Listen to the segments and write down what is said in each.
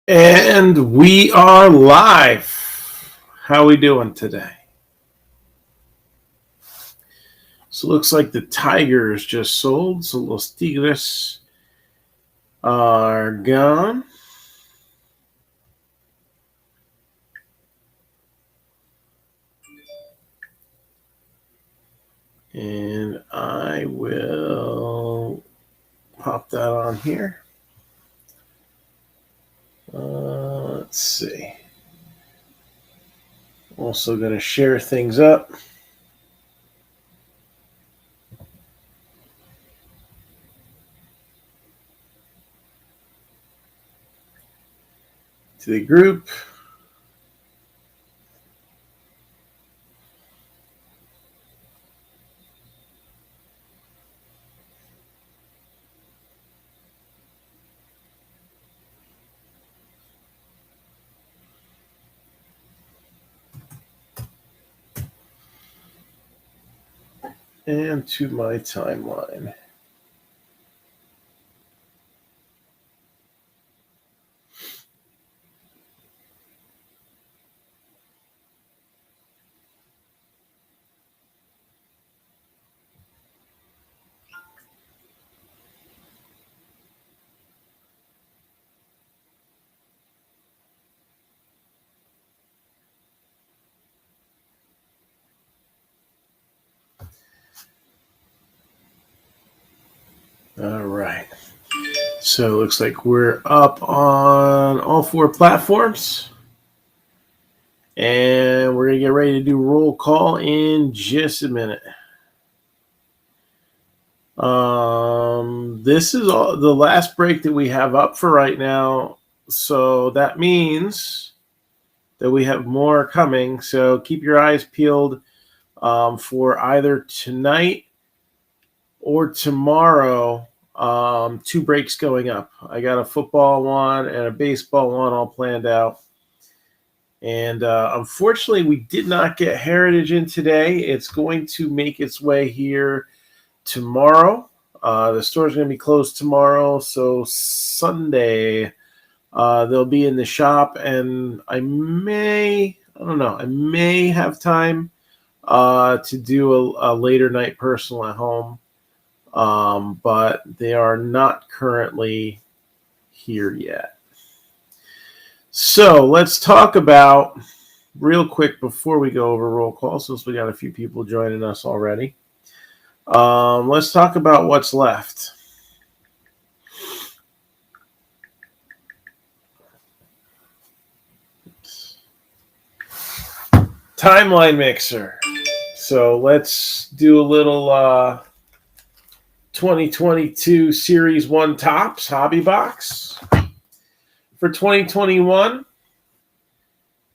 And we are live. How are we doing today? So it looks like the Tigers just sold. So Los Tigres are gone. And I will pop that on here. Let's see. Also going to share things up. To the group. And to my timeline. All right. So it looks like we're up on all 4 platforms. And we're going to get ready to do roll call in just a minute. This is the last break that we have up for right now. So that means that we have more coming. So keep your eyes peeled for either tonight or tomorrow. 2 breaks going up. I got a football one and a baseball one all planned out. And unfortunately, we did not get Heritage in today. It's going to make its way here tomorrow. The store's going to be closed tomorrow. So Sunday, they'll be in the shop. And I may have time to do a later night personal at home. But they are not currently here yet. So let's talk about, real quick before we go over roll call, since we got a few people joining us already. Let's talk about what's left. Timeline mixer. So let's do a little 2022 Series 1 Topps Hobby Box. For 2021,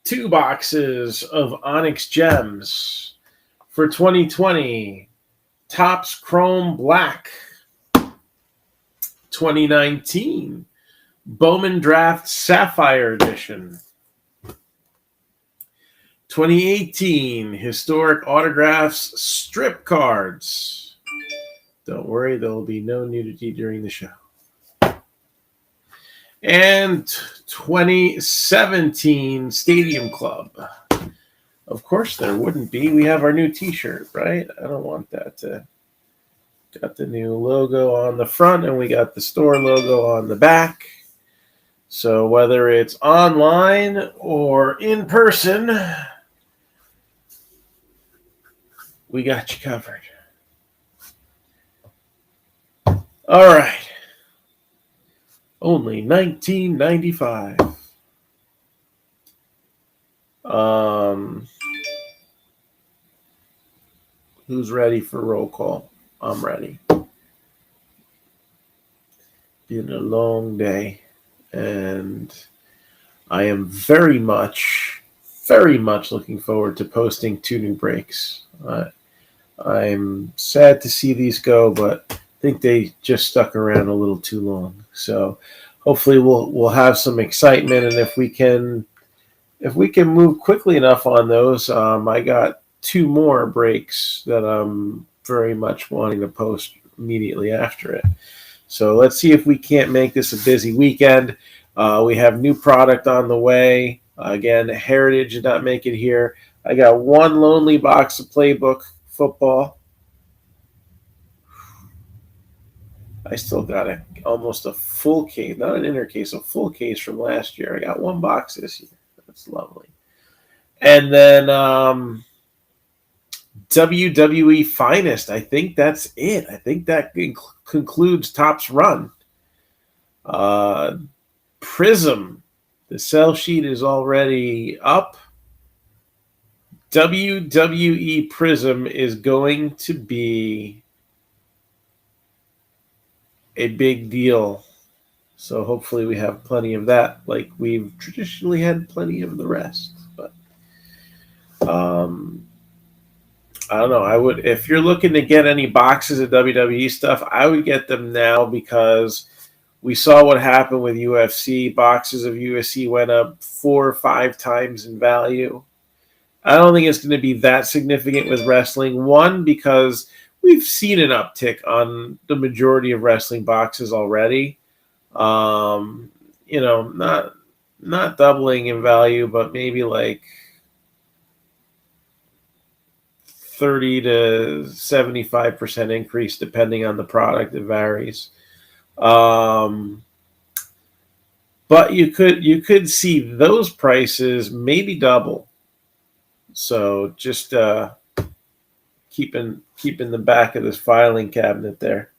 2 boxes of Onyx Gems. For 2020, Topps Chrome Black. 2019, Bowman Drafts Sapphire Edition. 2018, Historic Autographs Strip Cards. Don't worry, there will be no nudity during the show. And 2017 Stadium Club. Of course there wouldn't be. We have our new t-shirt, right? I don't want that to... Got the new logo on the front, and we got the store logo on the back. So whether it's online or in person, we got you covered. All right. Only $19.95. Who's ready for roll call? I'm ready. Been a long day, and I am very much looking forward to posting 2 new breaks. I'm sad to see these go, but I think they just stuck around a little too long. So hopefully we'll have some excitement, and if we can move quickly enough on those, I got 2 more breaks that I'm very much wanting to post immediately after it. So let's see if we can't make this a busy weekend. We have new product on the way. Again, Heritage did not make it here. I got one lonely box of Playbook football. I still got almost a full case, not an inner case, a full case from last year. I got one box this year. That's lovely. And then WWE Finest. I think that's it. I think that concludes Topps Run. Prism. The sell sheet is already up. WWE Prism is going to be a big deal. So hopefully we have plenty of that, like we've traditionally had plenty of the rest. But I don't know. I would, if you're looking to get any boxes of WWE stuff, I would get them now because we saw what happened with UFC. Boxes of UFC went up 4 or 5 times in value. I don't think it's going to be that significant with wrestling. One, because we've seen an uptick on the majority of wrestling boxes already. You know, not doubling in value, but maybe like 30 to 75% increase depending on the product. It varies. But you could see those prices maybe double. So just keeping the back of this filing cabinet there.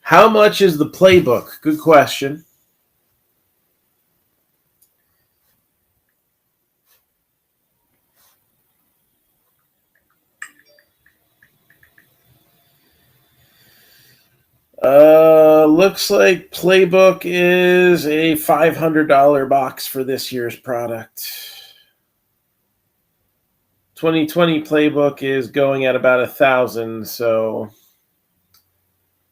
How much is the Playbook? Good question. Looks like Playbook is a $500 box for this year's product. 2020 Playbook is going at about $1,000, so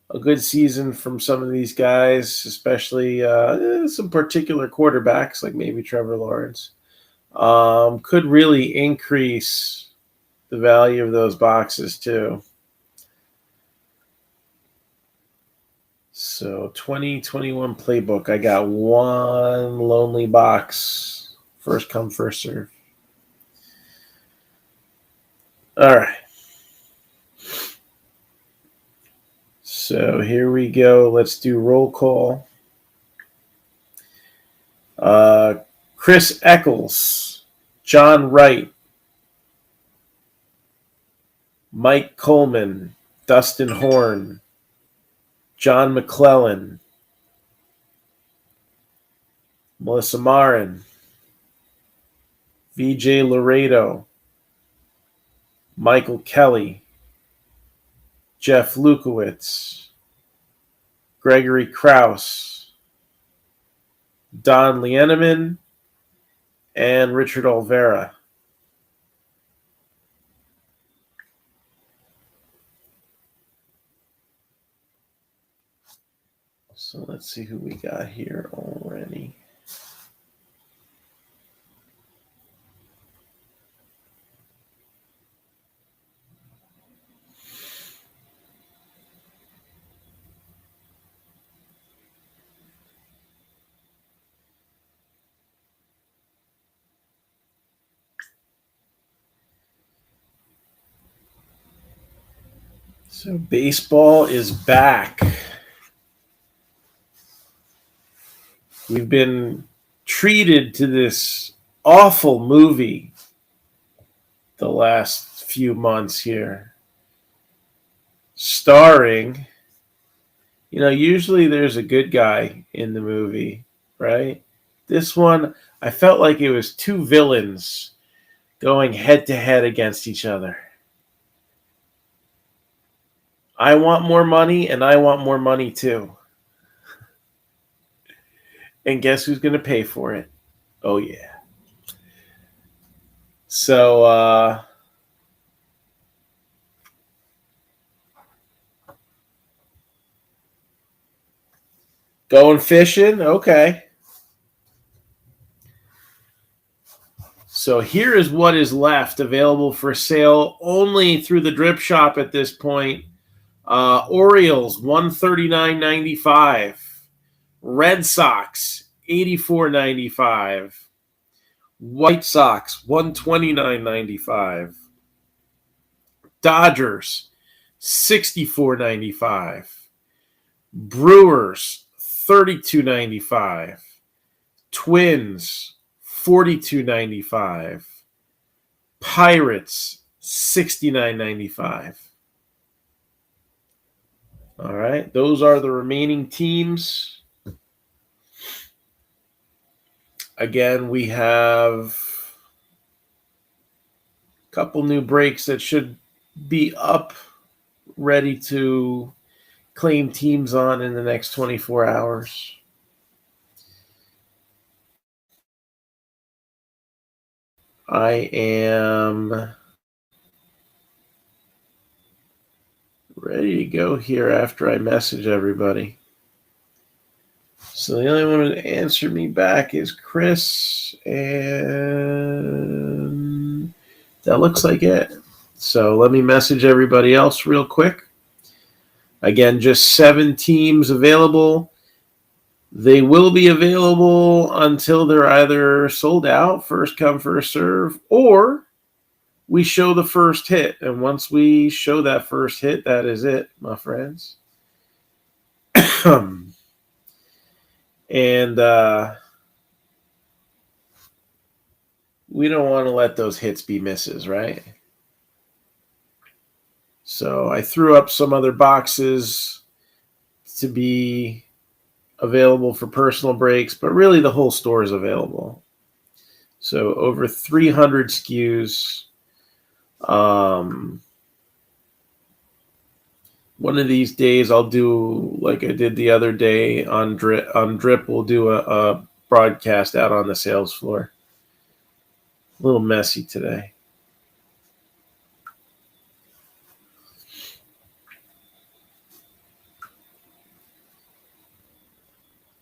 a good season from some of these guys, especially some particular quarterbacks like maybe Trevor Lawrence. Could really increase the value of those boxes too. So 2021 Playbook, I got one lonely box. First come, first serve. All right. So here we go. Let's do roll call. Chris Eccles, John Wright, Mike Coleman, Dustin Horn, John McClellan, Melissa Marin, VJ Laredo, Michael Kelly, Jeff Lukowitz, Gregory Krause, Don Lieneman, and Richard Olvera. So let's see who we got here already. So baseball is back. We've been treated to this awful movie the last few months here. Starring, usually there's a good guy in the movie, right? This one, I felt like it was two villains going head to head against each other. I want more money, and I want more money too. And guess who's going to pay for it? Oh, yeah. So, going fishing? Okay. So here is what is left available for sale only through the drip shop at this point. Orioles, $139.95. Red Sox, $84.95. White Sox, $129.95. Dodgers, $64.95. Brewers, $32.95. Twins, $42.95. Pirates, $69.95. All right, those are the remaining teams. Again, we have a couple new breaks that should be up, ready to claim teams on in the next 24 hours. I am ready to go here after I message everybody. So the only one to answer me back is Chris, and that looks like it. So let me message everybody else real quick. Again, just 7 teams available. They will be available until they're either sold out, first come, first serve, or we show the first hit. And once we show that first hit, that is it, my friends. And we don't want to let those hits be misses, right? So I threw up some other boxes to be available for personal breaks, but really the whole store is available. So over 300 SKUs. One of these days I'll do like I did the other day on Drip. We'll do a broadcast out on the sales floor. A little messy today.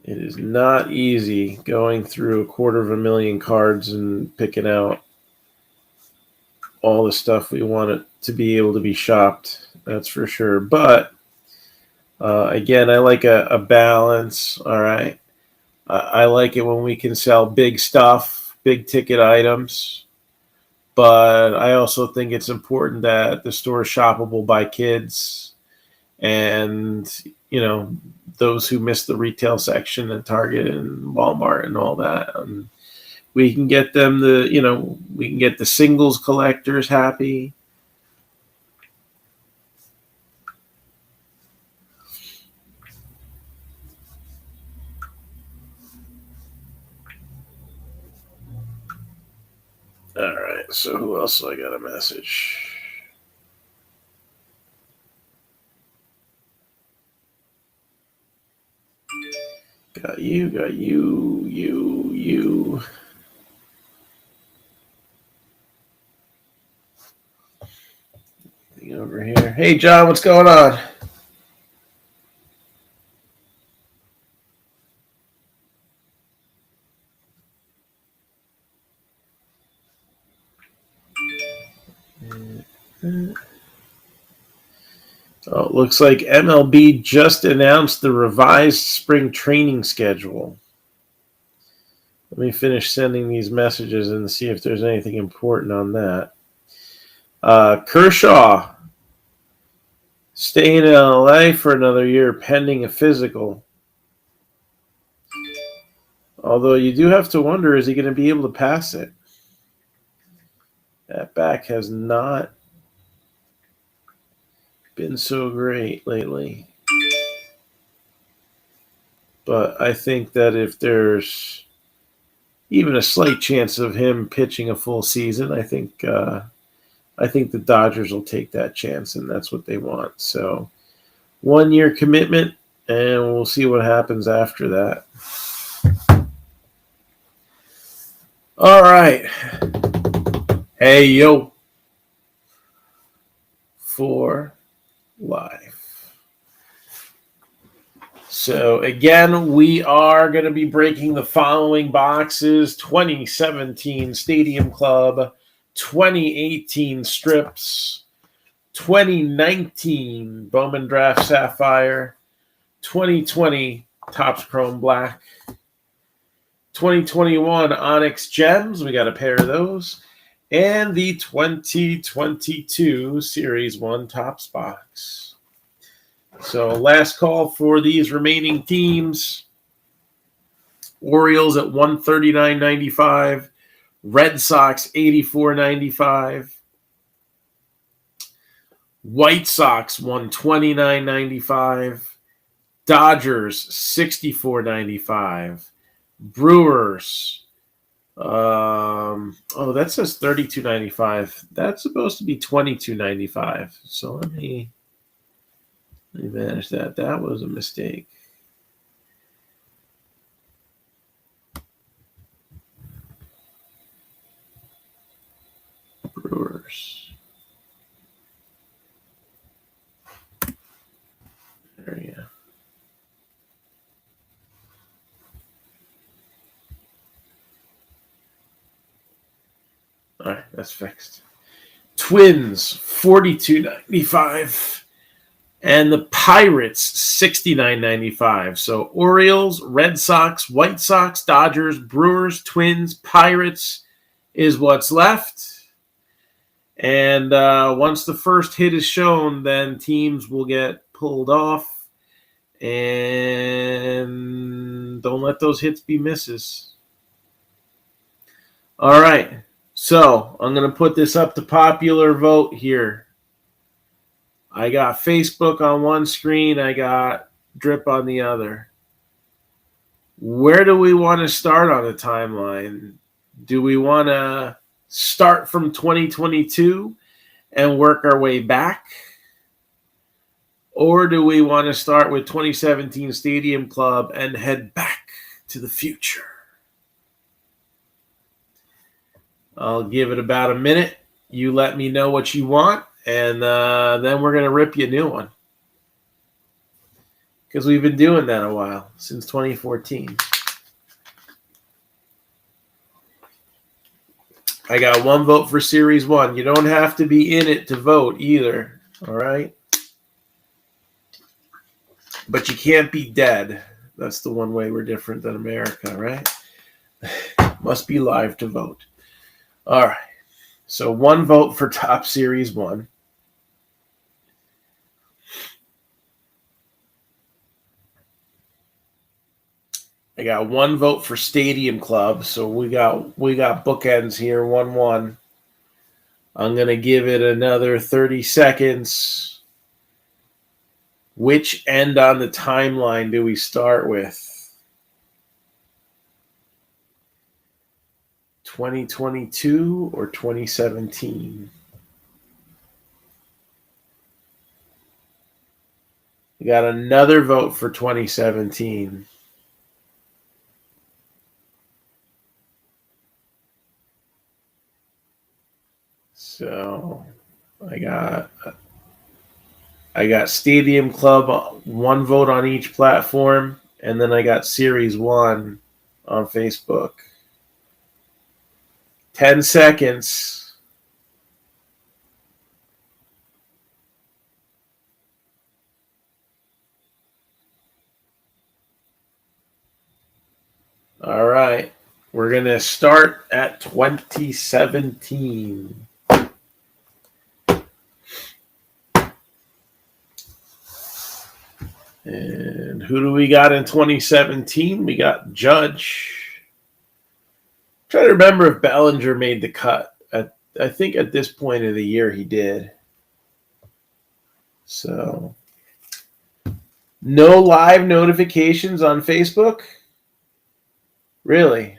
It is not easy going through 250,000 cards and picking out all the stuff we want it to be able to be shopped. That's for sure. But again, I like a balance. All right. I like it when we can sell big stuff, big ticket items. But I also think it's important that the store is shoppable by kids and, you know, those who miss the retail section at Target and Walmart and all that. We can get them we can get the singles collectors happy. All right, so who else I got a message? Got you. Thing over here. Hey, John, what's going on? Oh, it looks like MLB just announced the revised spring training schedule. Let me finish sending these messages and see if there's anything important on that. Kershaw staying in LA for another year pending a physical. Although you do have to wonder, is he going to be able to pass it? That back has not been so great lately. But I think that if there's even a slight chance of him pitching a full season, I think the Dodgers will take that chance, and that's what they want. So 1 year commitment, and we'll see what happens after that. All right. Hey, yo. For life. So again, we are going to be breaking the following boxes: 2017 Stadium Club, 2018 Strips, 2019 Bowman Drafts Sapphire, 2020 Topps Chrome Black, 2021 Onyx Gems. We got a pair of those. And the 2022 Series 1 Topps box. So last call for these remaining teams. Orioles at 139.95. Red Sox 84.95. White Sox 129.95. Dodgers 64.95. Brewers. That says 32.95. That's supposed to be 22.95. So let me manage that. That was a mistake. Brewers. There we go. All right, that's fixed. Twins, 42.95. And the Pirates, 69.95. So Orioles, Red Sox, White Sox, Dodgers, Brewers, Twins, Pirates is what's left. And once the first hit is shown, then teams will get pulled off. And don't let those hits be misses. All right. So I'm going to put this up to popular vote here. I got Facebook on one screen. I got Drip on the other. Where do we want to start on the timeline? Do we want to start from 2022 and work our way back? Or do we want to start with 2017 Stadium Club and head back to the future? I'll give it about a minute. You let me know what you want, and then we're going to rip you a new one. Because we've been doing that a while, since 2014. I got one vote for Series 1. You don't have to be in it to vote either, all right? But you can't be dead. That's the one way we're different than America, right? Must be live to vote. All right. So one vote for Top Series 1. I got one vote for Stadium Club. So we got bookends here, 1-1. I'm going to give it another 30 seconds. Which end on the timeline do we start with? 2022 or 2017? We got another vote for 2017. So I got Stadium Club, one vote on each platform, and then I got Series 1 on Facebook. 10 seconds. All right. We're going to start at 2017. And who do we got in 2017? We got Judge. I'm trying to remember if Bellinger made the cut. I think at this point of the year he did. So, no live notifications on Facebook? Really?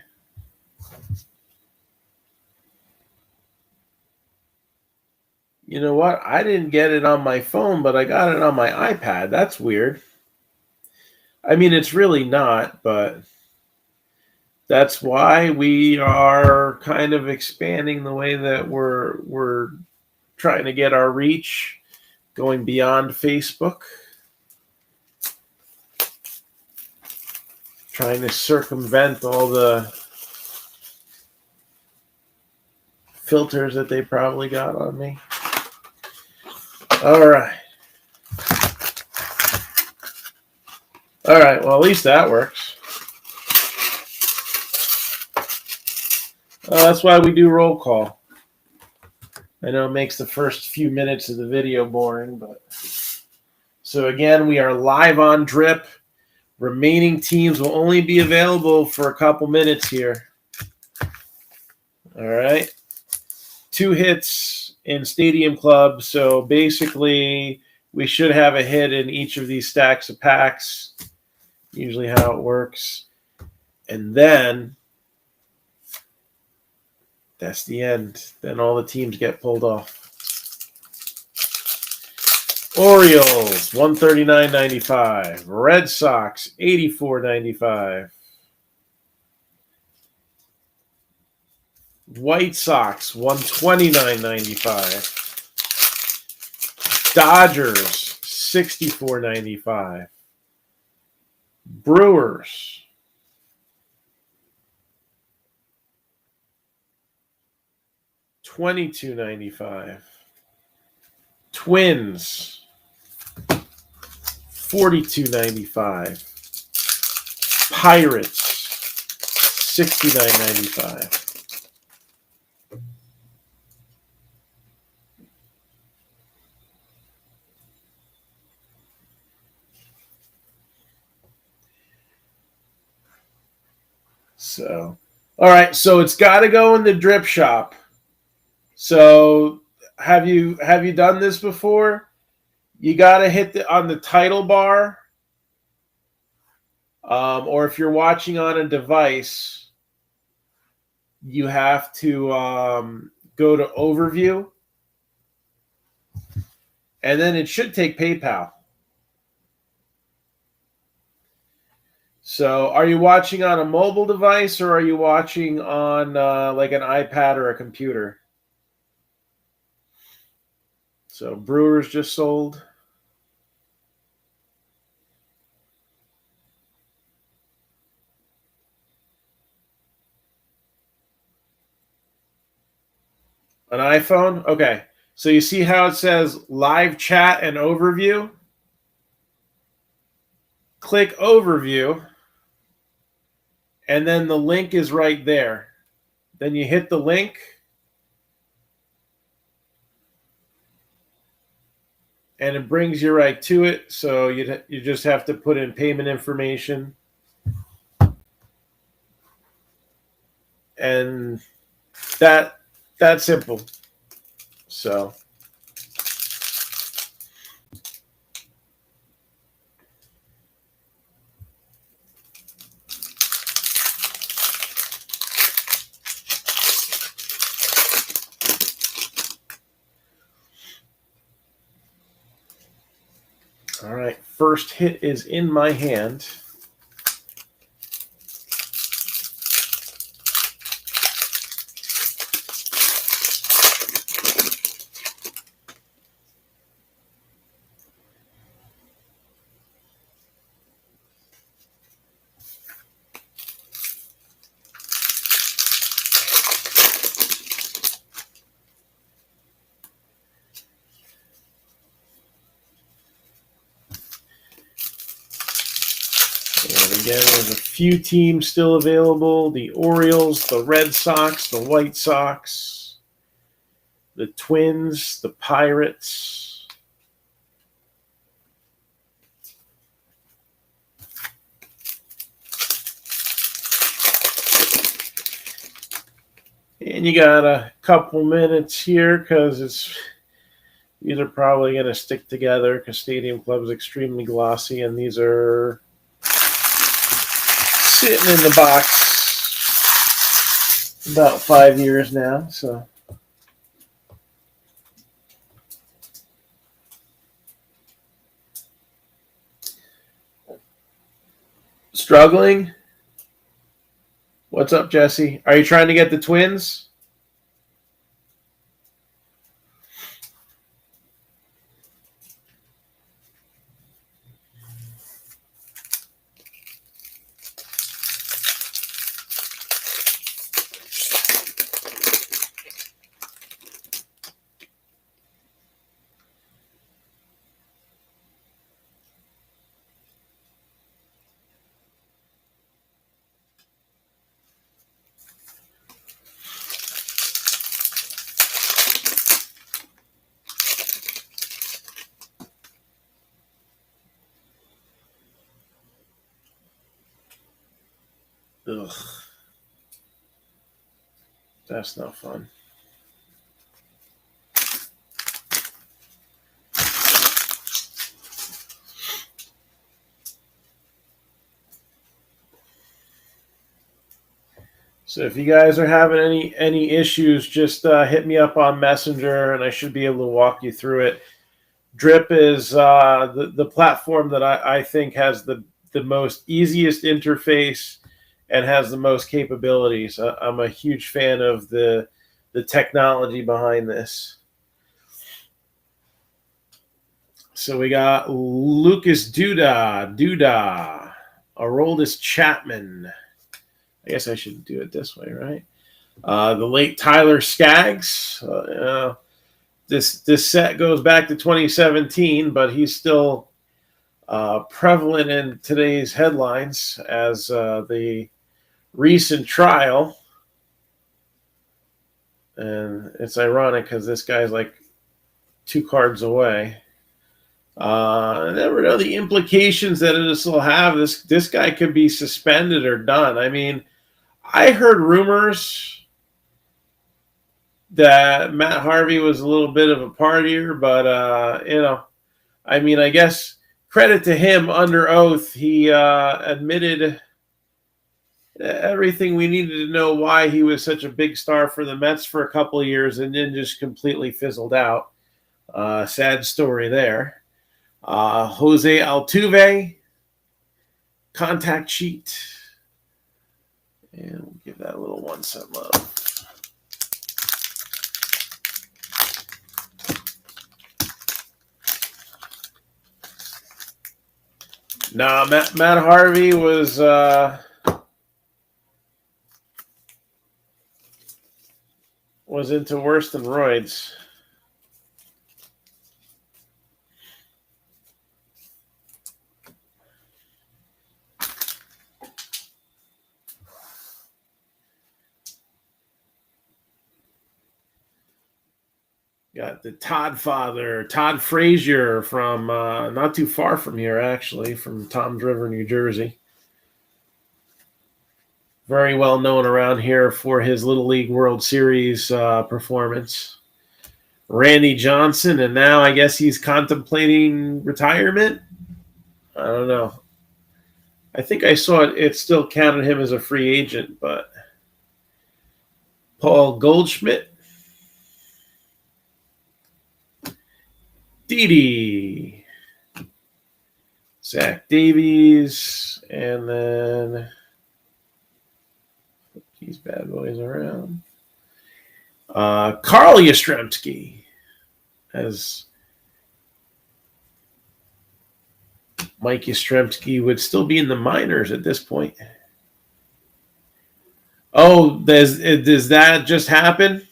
You know what? I didn't get it on my phone, but I got it on my iPad. That's weird. I mean, it's really not, but that's why we are kind of expanding the way that we're trying to get our reach, going beyond Facebook, trying to circumvent all the filters that they probably got on me. All right. All right, well, at least that works. That's why we do roll call. I know it makes the first few minutes of the video boring, but so again, we are live on Drip. Remaining teams will only be available for a couple minutes here. All right. 2 hits in Stadium Club. So basically, we should have a hit in each of these stacks of packs. Usually how it works. And then that's the end. Then all the teams get pulled off. Orioles, 139.95. Red Sox, 84.95. White Sox, 129.95. Dodgers, 64.95. Brewers, 22.95. Twins, 42.95. Pirates, 69.95. So, all right. So it's got to go in the drip shop. So have you done this before? You got to hit on the title bar, or if you're watching on a device, you have to go to overview, and then it should take PayPal. So are you watching on a mobile device, or are you watching on like an iPad or a computer? So Brewers just sold. An iPhone? Okay. So you see how it says live chat and overview? Click overview, and then the link is right there. Then you hit the link, and it brings you right to it. So you just have to put in payment information. And that's simple. So all right, first hit is in my hand. And again, there's a few teams still available. The Orioles, the Red Sox, the White Sox, the Twins, the Pirates. And you got a couple minutes here because these are probably going to stick together because Stadium Club is extremely glossy, and these are sitting in the box about 5 years now. So struggling. What's up, Jesse? Are you trying to get the Twins? Ugh. That's not fun. So if you guys are having any issues, just hit me up on Messenger, and I should be able to walk you through it. Drip is the platform that I think has the most easiest interface and has the most capabilities. I'm a huge fan of the technology behind this. So we got Lucas Duda, Aroldis Chapman. I guess I should do it this way, right? The late Tyler Skaggs. This set goes back to 2017, but he's still prevalent in today's headlines as the recent trial. And it's ironic because this guy's like 2 cards away. I never know the implications that this will have. This guy could be suspended or done. I mean, I heard rumors that Matt Harvey was a little bit of a partier, but I mean, I guess credit to him, under oath, he admitted everything we needed to know why he was such a big star for the Mets for a couple of years and then just completely fizzled out. Sad story there. Jose Altuve, contact sheet. And we'll give that a little 1 cent love. No, Matt Harvey was into worse than roids. Got the Todd father, Todd Frazier from not too far from here, actually, from Toms River, New Jersey. Very well known around here for his Little League World Series performance. Randy Johnson, and now I guess he's contemplating retirement. I don't know. I think I saw it still counted him as a free agent, but Paul Goldschmidt. Didi, Zach Davies, and then these bad boys around. Carl Yastrzemski, as Mike Yastrzemski would still be in the minors at this point. Oh, does that just happen?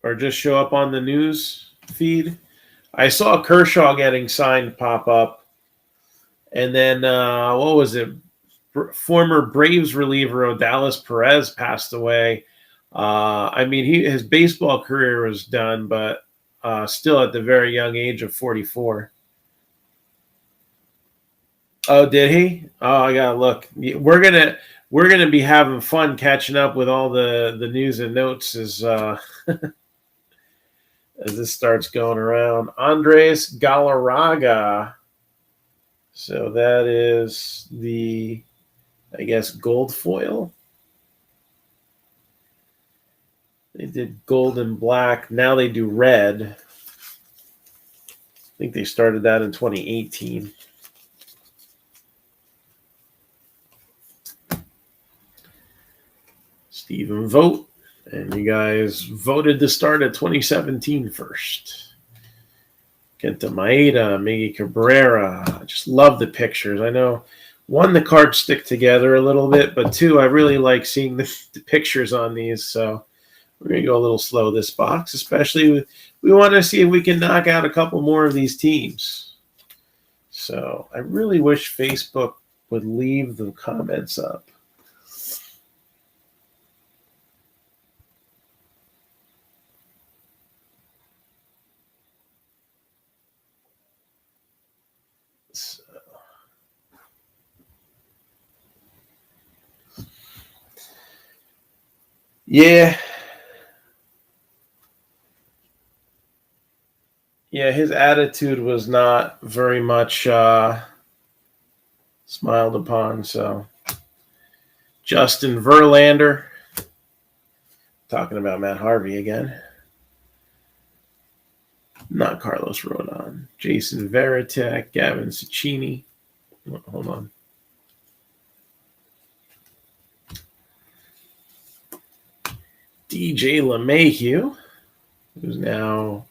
Or just show up on the news feed? I saw Kershaw getting signed pop up. And then, what was it? Former Braves reliever Odalis Perez passed away. I mean, his baseball career was done, but still at the very young age of 44. Oh, did he? Oh, I gotta look. We're gonna be having fun catching up with all the news and notes as as this starts going around. Andres Galarraga. So that is the, I guess, gold foil. They did gold and black. Now they do red. I think they started that in 2018. Stephen Vogt. And you guys voted to start at 2017 first. Kenta Maeda, Miggy Cabrera. I just love the pictures. I know, 1, the cards stick together a little bit, but 2, I really like seeing the pictures on these. So we're going to go a little slow this box, especially we want to see if we can knock out a couple more of these teams. So I really wish Facebook would leave the comments up. Yeah. Yeah, his attitude was not very much smiled upon. So, Justin Verlander, talking about Matt Harvey again. Not Carlos Rodon. Jason Varitek, Gavin Cecchini. Hold on. DJ LeMahieu, who's now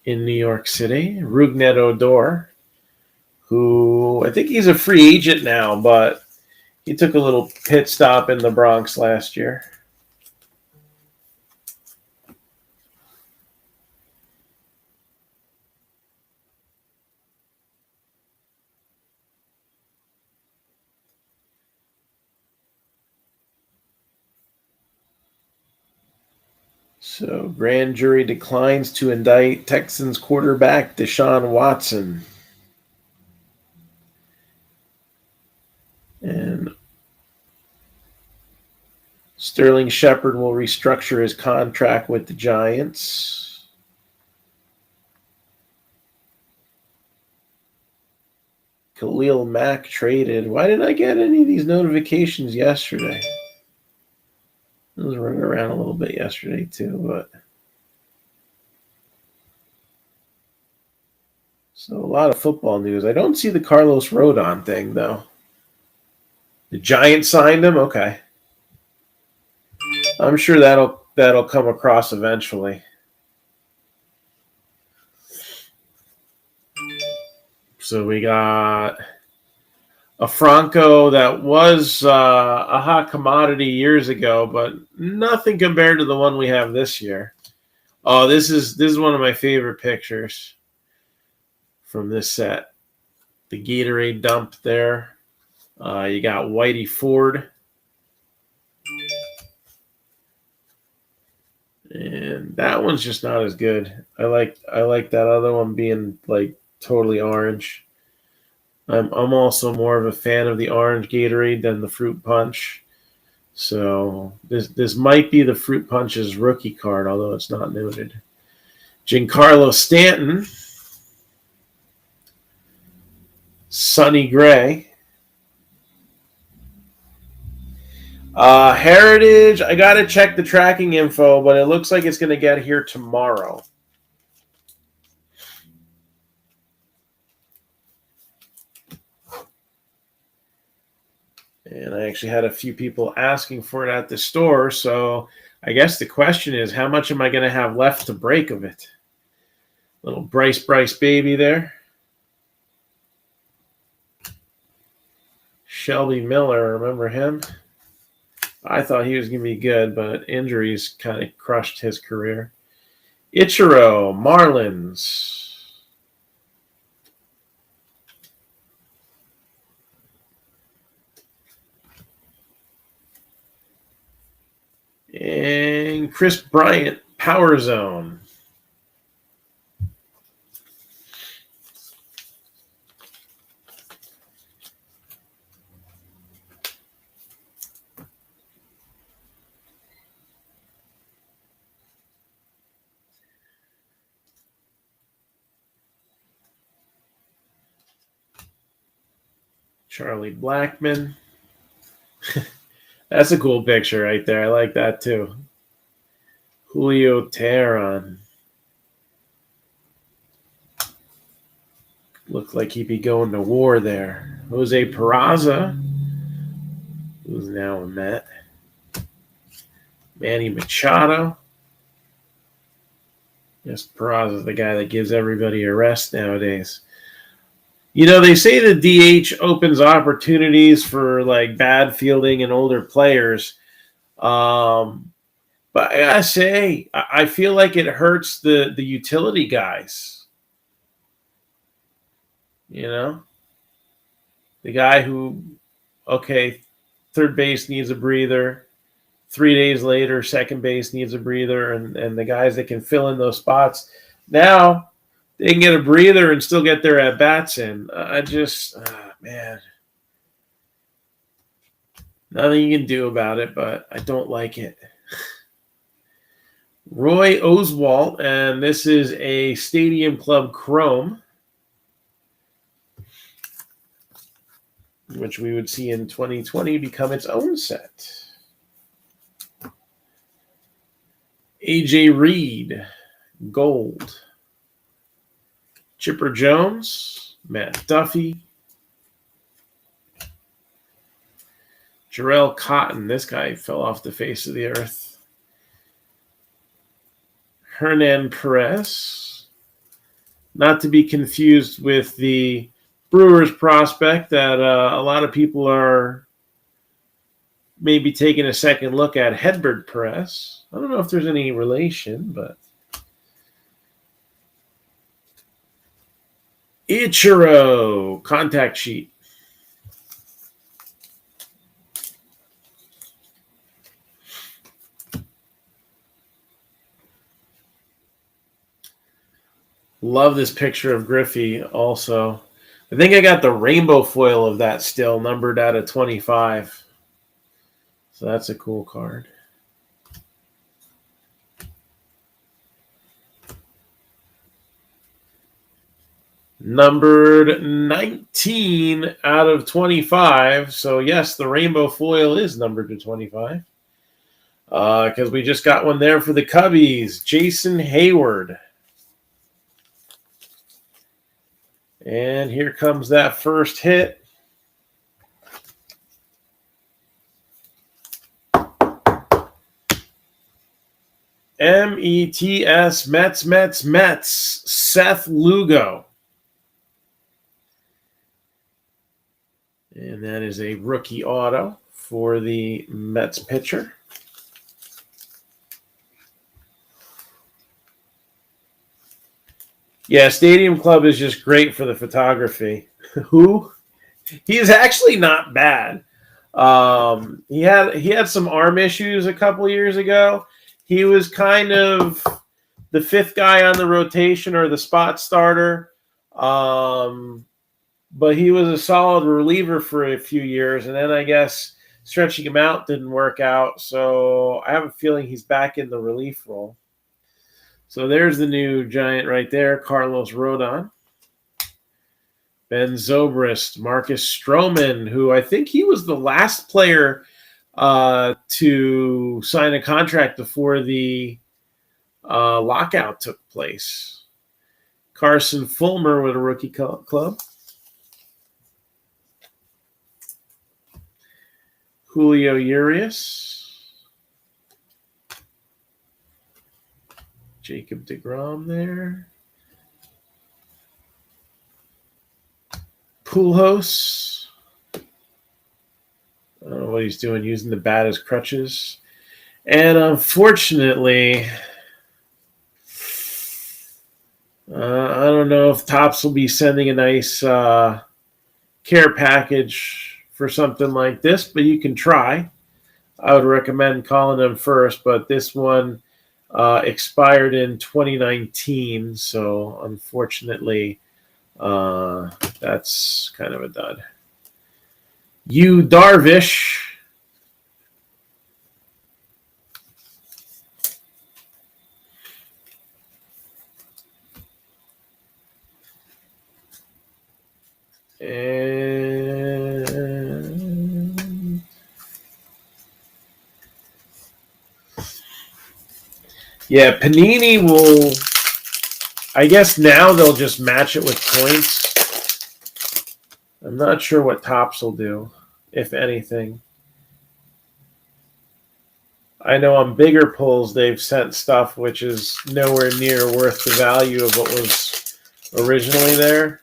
in New York City. Rougned Odor, who I think he's a free agent now, but he took a little pit stop in the Bronx last year. So, grand jury declines to indict Texans quarterback Deshaun Watson. And Sterling Shepard will restructure his contract with the Giants. Khalil Mack traded. Why didn't I get any of these notifications yesterday? I was running around a little bit yesterday too, but so a lot of football news. I don't see the Carlos Rodon thing though. The Giants signed him? Okay. I'm sure that'll come across eventually. So we got a Franco that was a hot commodity years ago, but nothing compared to the one we have this year. Oh, this is one of my favorite pictures from this set. The Gatorade dump there. You got Whitey Ford. And that one's just not as good. I like that other one being like totally orange. I'm also more of a fan of the orange Gatorade than the fruit punch. So this might be the fruit punch's rookie card, although it's not noted. Giancarlo Stanton, Sonny Gray. Heritage, I got to check the tracking info, but it looks like it's going to get here tomorrow. And I actually had a few people asking for it at the store, so I guess the question is, how much am I going to have left to break of it? Little Bryce baby there. Shelby Miller, remember him? I thought he was going to be good, but injuries kind of crushed his career. Ichiro, Marlins. And Chris Bryant, Power Zone. Charlie Blackmon. That's a cool picture right there. I like that too. Julio Teheran. Looked like he'd be going to war there. Jose Peraza, who's now a Met. Manny Machado. Yes, Peraza's the guy that gives everybody a rest nowadays. You know, they say the DH opens opportunities for like bad fielding and older players. But I gotta say, I feel like it hurts the utility guys. You know? The guy who, okay, third base needs a breather. 3 days later, second base needs a breather. And the guys that can fill in those spots. Now, they can get a breather and still get their at-bats in. Man. Nothing you can do about it, but I don't like it. Roy Oswalt, and this is a Stadium Club Chrome, which we would see in 2020 become its own set. AJ Reed, gold. Chipper Jones, Matt Duffy. Jarrell Cotton, this guy fell off the face of the earth. Hernan Perez, not to be confused with the Brewers prospect that a lot of people are maybe taking a second look at, Hedbert Perez. I don't know if there's any relation, but Ichiro, contact sheet. Love this picture of Griffey also. I think I got the rainbow foil of that still, numbered out of 25. So that's a cool card. Numbered 19 out of 25. So, yes, the rainbow foil is numbered to 25. Because we just got one there for the Cubbies. Jason Hayward. And here comes that first hit. METS, Mets, Seth Lugo. And that is a rookie auto for the Mets pitcher. Yeah, Stadium Club is just great for the photography. Who? He's actually not bad. He had some arm issues a couple years ago. He was kind of the fifth guy on the rotation or the spot starter. But he was a solid reliever for a few years, and then I guess stretching him out didn't work out. So I have a feeling he's back in the relief role. So there's the new Giant right there, Carlos Rodon. Ben Zobrist, Marcus Stroman, who I think he was the last player to sign a contract before the lockout took place. Carson Fulmer with a rookie club. Julio Urias. Jacob deGrom there. Pujols. I don't know what he's doing, using the bat as crutches. And unfortunately, I don't know if Topps will be sending a nice care package for something like this, but you can try. I would recommend calling them first, but this one expired in 2019, so unfortunately, that's kind of a dud. Yu Darvish. And yeah, Panini will, I guess now they'll just match it with points. I'm not sure what Topps will do, if anything. I know on bigger pulls they've sent stuff which is nowhere near worth the value of what was originally there.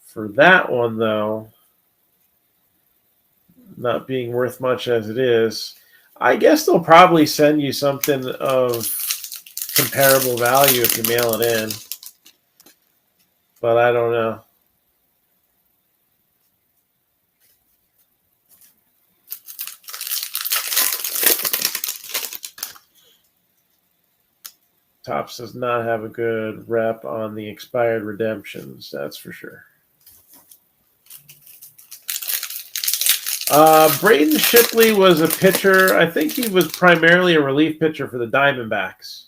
For that one, though, not being worth much as it is, I guess they'll probably send you something of comparable value if you mail it in. But I don't know. Topps does not have a good rep on the expired redemptions, that's for sure. Braden Shipley was a pitcher. I think he was primarily a relief pitcher for the Diamondbacks.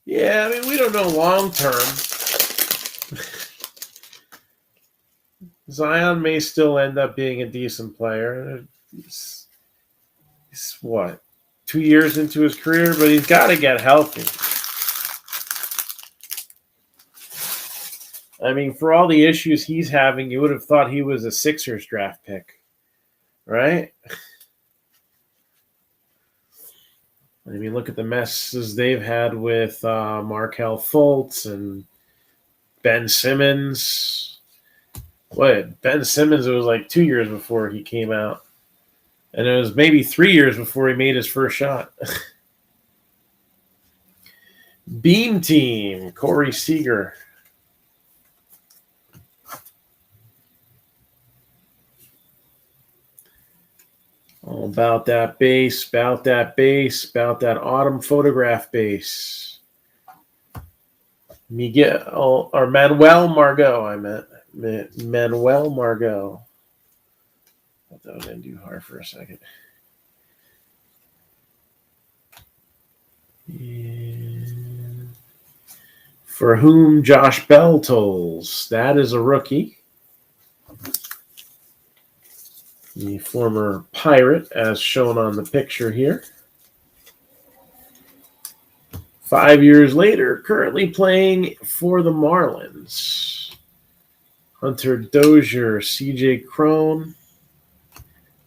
Yeah, I mean, we don't know long term. Zion may still end up being a decent player. He's what, 2 years into his career, but he's got to get healthy. I mean, for all the issues he's having, you would have thought he was a Sixers draft pick, right? I mean, look at the messes they've had with Markelle Fultz and Ben Simmons. What, Ben Simmons, it was like 2 years before he came out. And it was maybe 3 years before he made his first shot. Beam Team, Corey Seager. All about that base, about that autumn photograph base. Manuel Margot, I meant. Manuel Margot. I thought that was going to do hard for a second. And for whom Josh Bell tolls. That is a rookie. The former Pirate, as shown on the picture here. 5 years later, currently playing for the Marlins. Hunter Dozier, CJ Cron,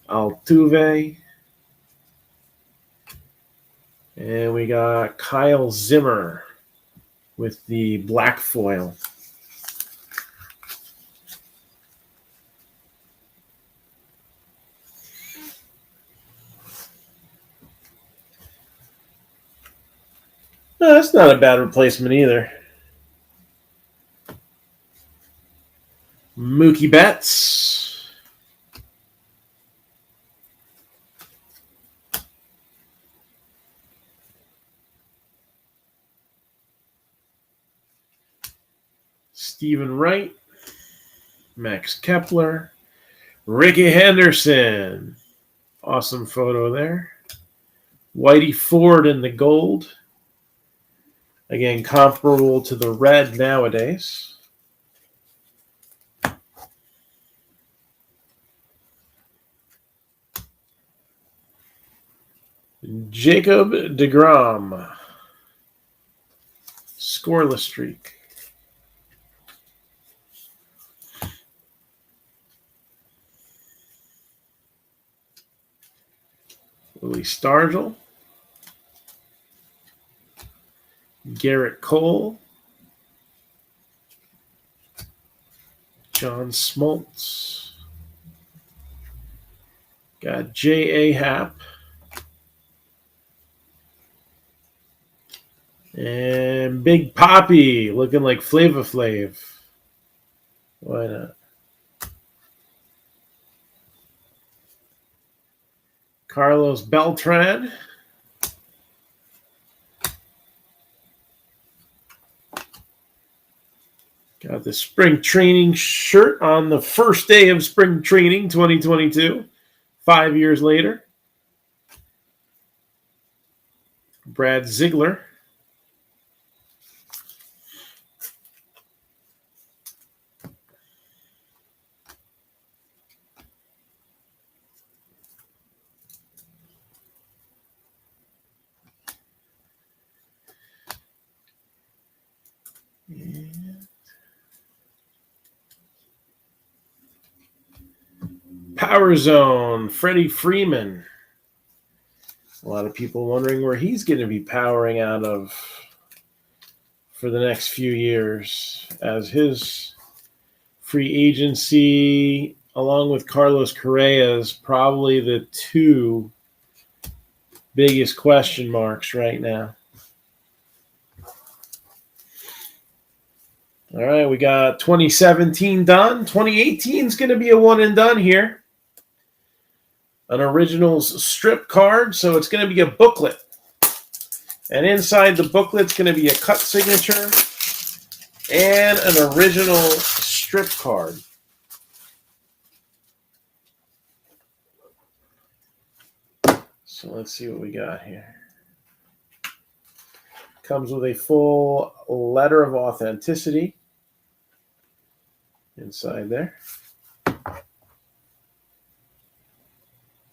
Altuve. And we got Kyle Zimmer with the black foil. No, that's not a bad replacement either. Mookie Betts. Stephen Wright. Max Kepler. Ricky Henderson. Awesome photo there. Whitey Ford in the gold. Again, comparable to the red nowadays. Jacob deGrom. Scoreless streak. Louis Stargell. Garrett Cole. John Smoltz. Got J.A. Happ. And Big Papi looking like Flava Flav. Why not? Carlos Beltran. Got the spring training shirt on the first day of spring training 2022, 5 years later. Brad Ziegler. Power Zone, Freddie Freeman. A lot of people wondering where he's going to be powering out of for the next few years, as his free agency, along with Carlos Correa, is probably the two biggest question marks right now. All right, we got 2017 done. 2018 is going to be a one and done here. an Originals strip card. So it's going to be a booklet. And inside the booklet, it's going to be a cut signature and an original strip card. So let's see what we got here. Comes with a full letter of authenticity inside there.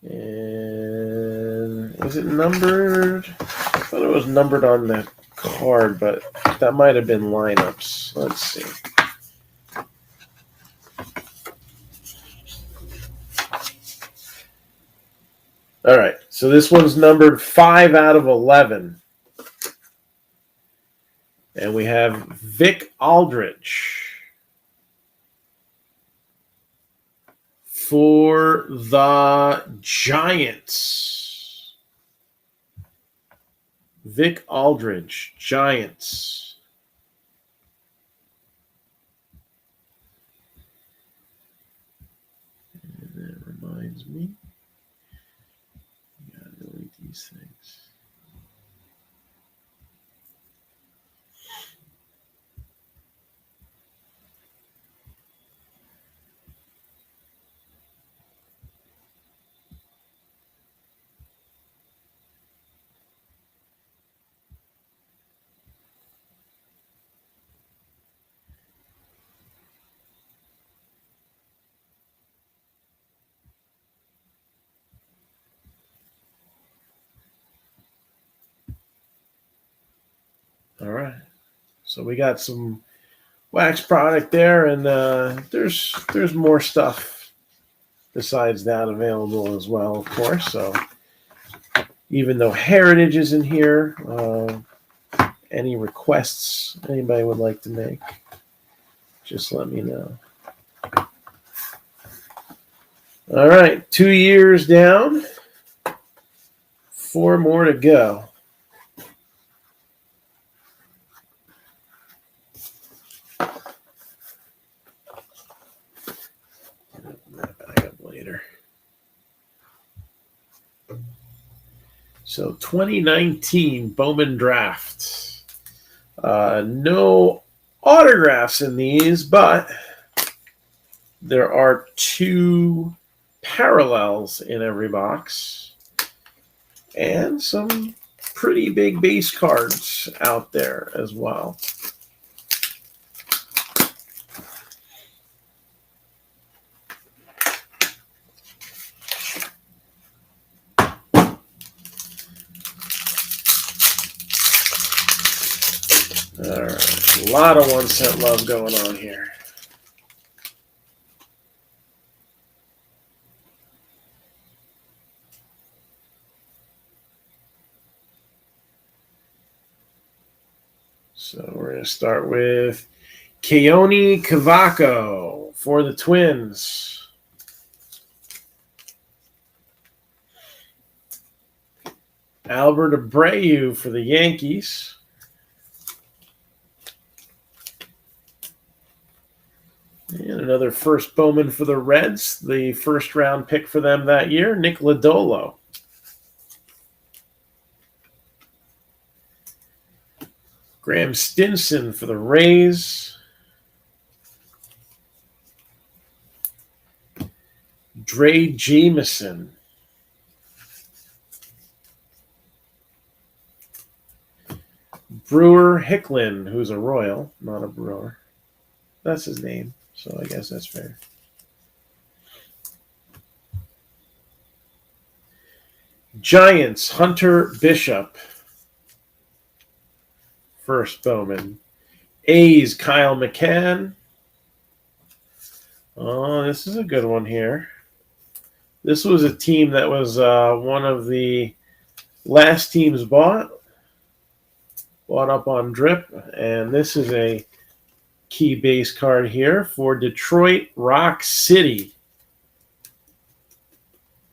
And is it numbered? I thought it was numbered on the card, but that might have been lineups. Let's see. All right, so this one's numbered 5 out of 11. And we have Vic Aldridge for the Giants. Vic Aldridge, Giants. And that reminds me, you gotta delete these things. All right, so we got some wax product there, and there's more stuff besides that available as well, of course. So even though Heritage is in here, any requests anybody would like to make, just let me know. All right, 2 years down, 4 more to go. So 2019 Bowman Drafts. No autographs in these, but there are 2 parallels in every box. And some pretty big base cards out there as well. All right, a lot of 1 cent love going on here. So we're going to start with Keone Cavaco for the Twins. Albert Abreu for the Yankees. And another first Bowman for the Reds, the first round pick for them that year, Nick Lodolo. Graham Stinson for the Rays. Dre Jameson. Brewer Hicklin, who's a Royal, not a Brewer. That's his name, so I guess that's fair. Giants, Hunter Bishop. First Bowman. A's, Kyle McCann. Oh, this is a good one here. This was a team that was one of the last teams bought up on Drip, and this is a key base card here for Detroit Rock City.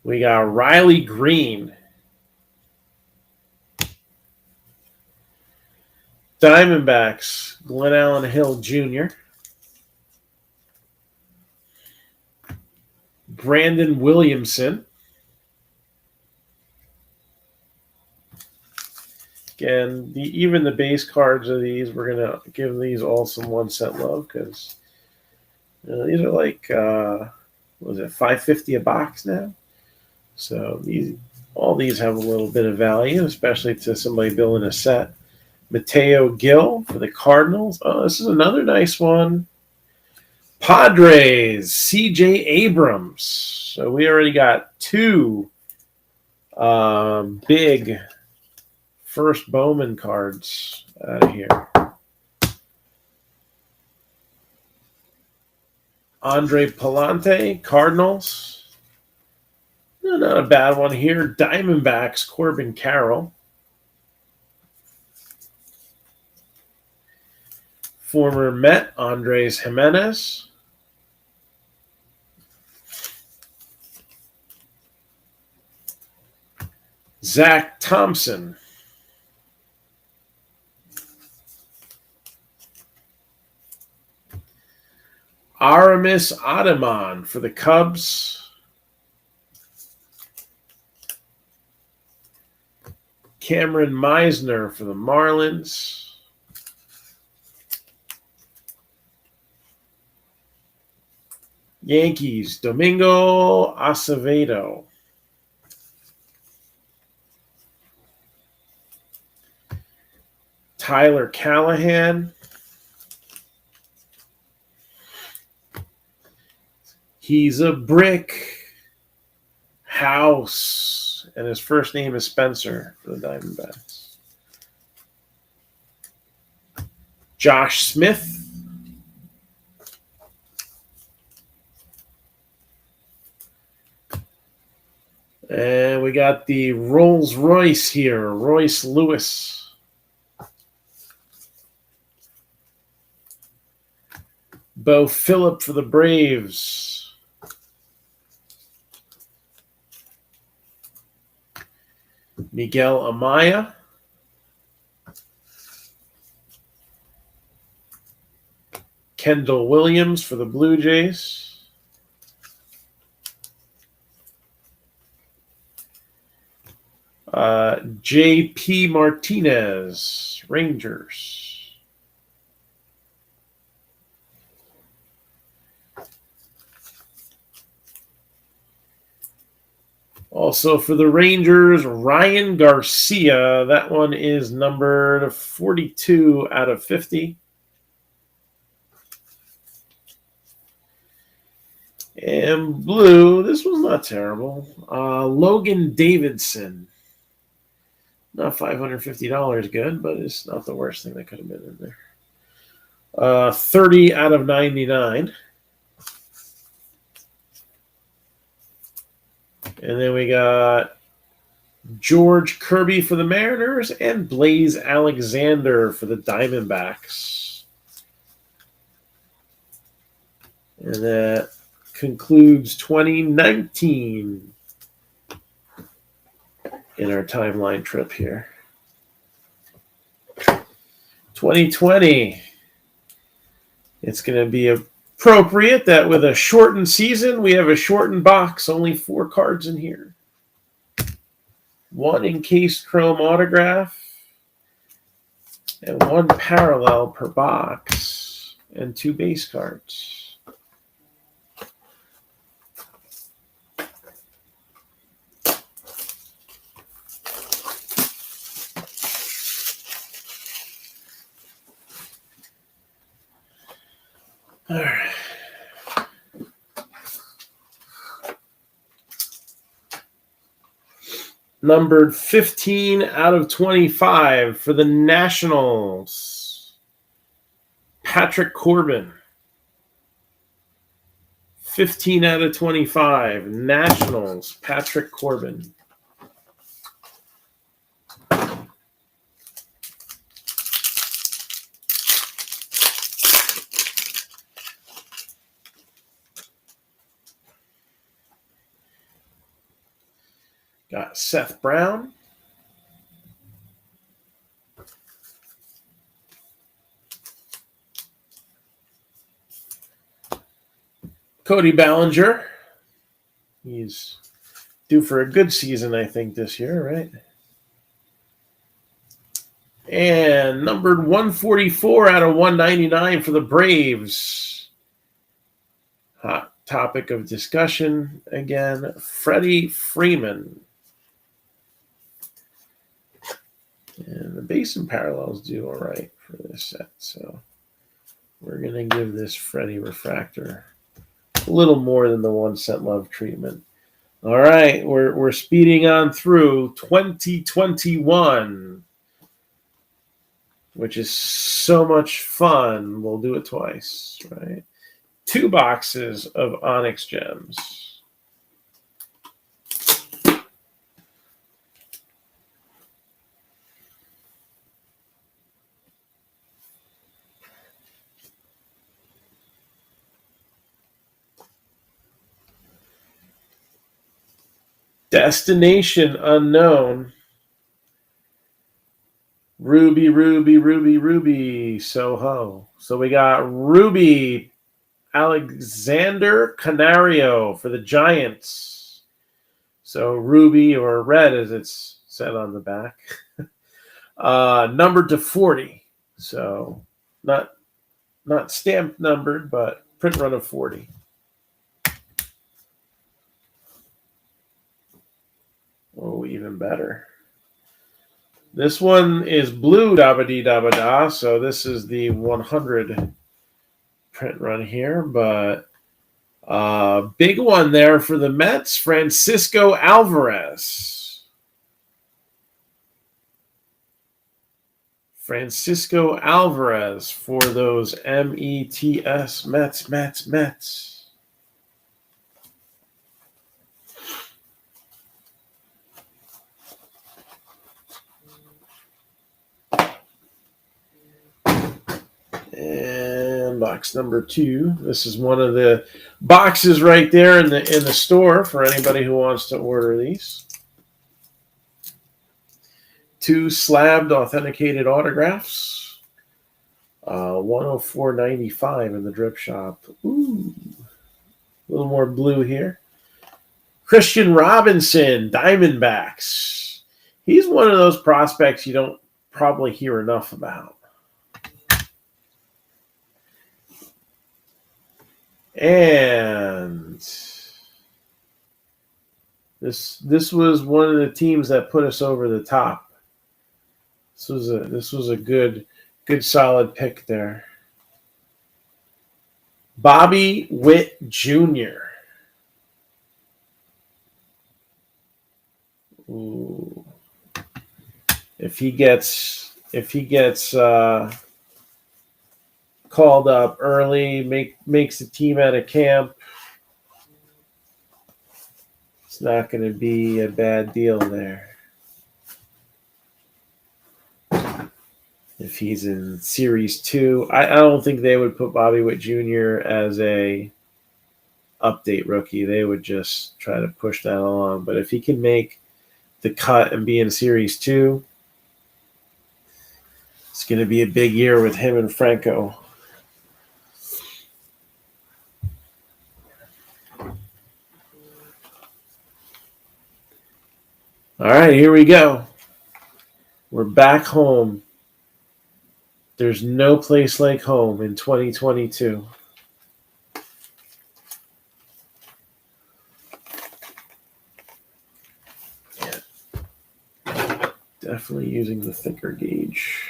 We got Riley Green. Diamondbacks, Glenn Allen Hill Jr. Brandon Williamson. Again, even the base cards of these, we're going to give these all some 1 cent love because these are like, what is it, $5.50 a box now? So all these have a little bit of value, especially to somebody building a set. Mateo Gil for the Cardinals. Oh, this is another nice one. Padres, C.J. Abrams. So we already got 2 big first Bowman cards out of here. Andre Palante, Cardinals. Not a bad one here. Diamondbacks, Corbin Carroll. Former Met, Andres Jimenez. Zach Thompson. Aramis Ademan for the Cubs. Cameron Meisner for the Marlins. Yankees, Domingo Acevedo. Tyler Callahan. He's a brick house. And his first name is Spencer for the Diamondbacks. Josh Smith. And we got the Rolls Royce here, Royce Lewis. Bo Phillip for the Braves. Miguel Amaya. Kendall Williams for the Blue Jays. J.P. Martinez, Rangers. Also for the Rangers, Ryan Garcia. That one is numbered 42 out of 50. And blue, this was not terrible. Logan Davidson. Not $550 good, but it's not the worst thing that could have been in there. 30 out of 99. And then we got George Kirby for the Mariners and Blaze Alexander for the Diamondbacks. And that concludes 2019 in our timeline trip here. 2020. It's going to be appropriate that with a shortened season, we have a shortened box, only 4 cards in here. 1 encased chrome autograph and 1 parallel per box and 2 base cards. All right. Numbered 15 out of 25 for the Nationals. Patrick Corbin. 15 out of 25. Nationals. Patrick Corbin. Got Seth Brown. Cody Ballinger. He's due for a good season, I think, this year, right? And numbered 144 out of 199 for the Braves. Hot topic of discussion again, Freddie Freeman. And the base and parallels do all right for this set. So we're going to give this Freddie refractor a little more than the 1 cent love treatment. All right, we're speeding on through 2021, which is so much fun. We'll do it twice, right? 2 boxes of Onyx Gems. Destination unknown. Ruby, Ruby, Ruby, Ruby, Soho. So we got Ruby Alexander Canario for the Giants. So Ruby, or red as it's said on the back. Numbered to 40. So not stamped numbered, but print run of 40. Oh, even better. This one is blue da-ba-dee-da-ba-da, so this is the 100 print run here, but big one there for the Mets, Francisco Alvarez. Francisco Alvarez for those METS, Mets. And box number 2. This is one of the boxes right there in the store for anybody who wants to order these. 2 slabbed authenticated autographs. 104.95 in the drip shop. Ooh, a little more blue here. Christian Robinson, Diamondbacks. He's one of those prospects you don't probably hear enough about. And this was one of the teams that put us over the top. This was a good solid pick there. Bobby Witt Jr. Ooh. If he gets called up early, makes the team out of camp, it's not going to be a bad deal there. If he's in Series 2, I don't think they would put Bobby Witt Jr. as a update rookie. They would just try to push that along. But if he can make the cut and be in Series 2, it's going to be a big year with him and Franco. All right, here we go. We're back home. There's no place like home in 2022. Yeah. Definitely using the thicker gauge.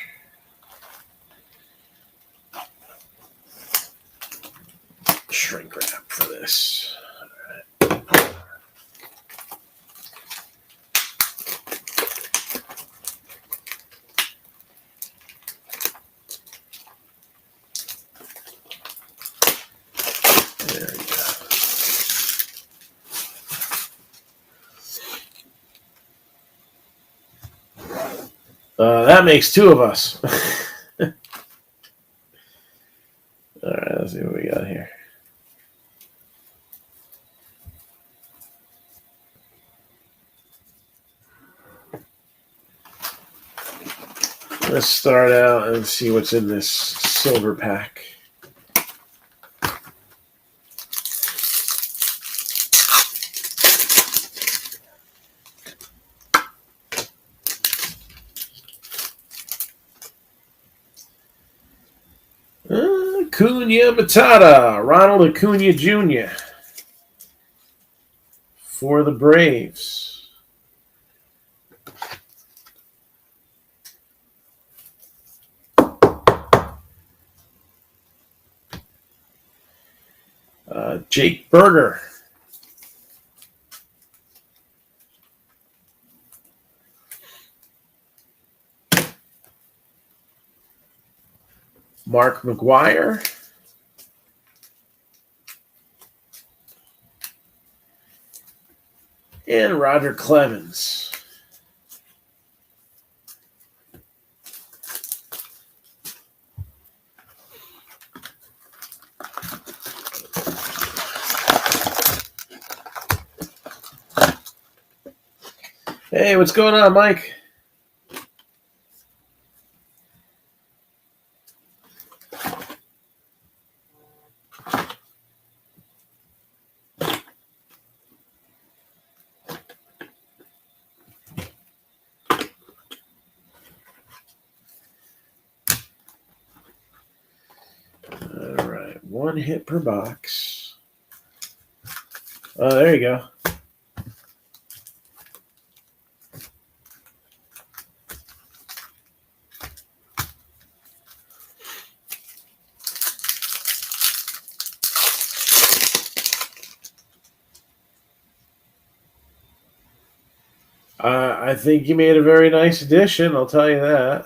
Shrink wrap for this. All right. There we go. That makes 2 of us. All right, let's see what we got here. Let's start out and see what's in this silver pack. Acuna Matata, Ronald Acuna Jr. for the Braves. Jake Berger. Mark McGwire. And Roger Clemens. Hey, what's going on, Mike? All right, 1 hit per box. Oh, there you go. I think you made a very nice addition, I'll tell you that.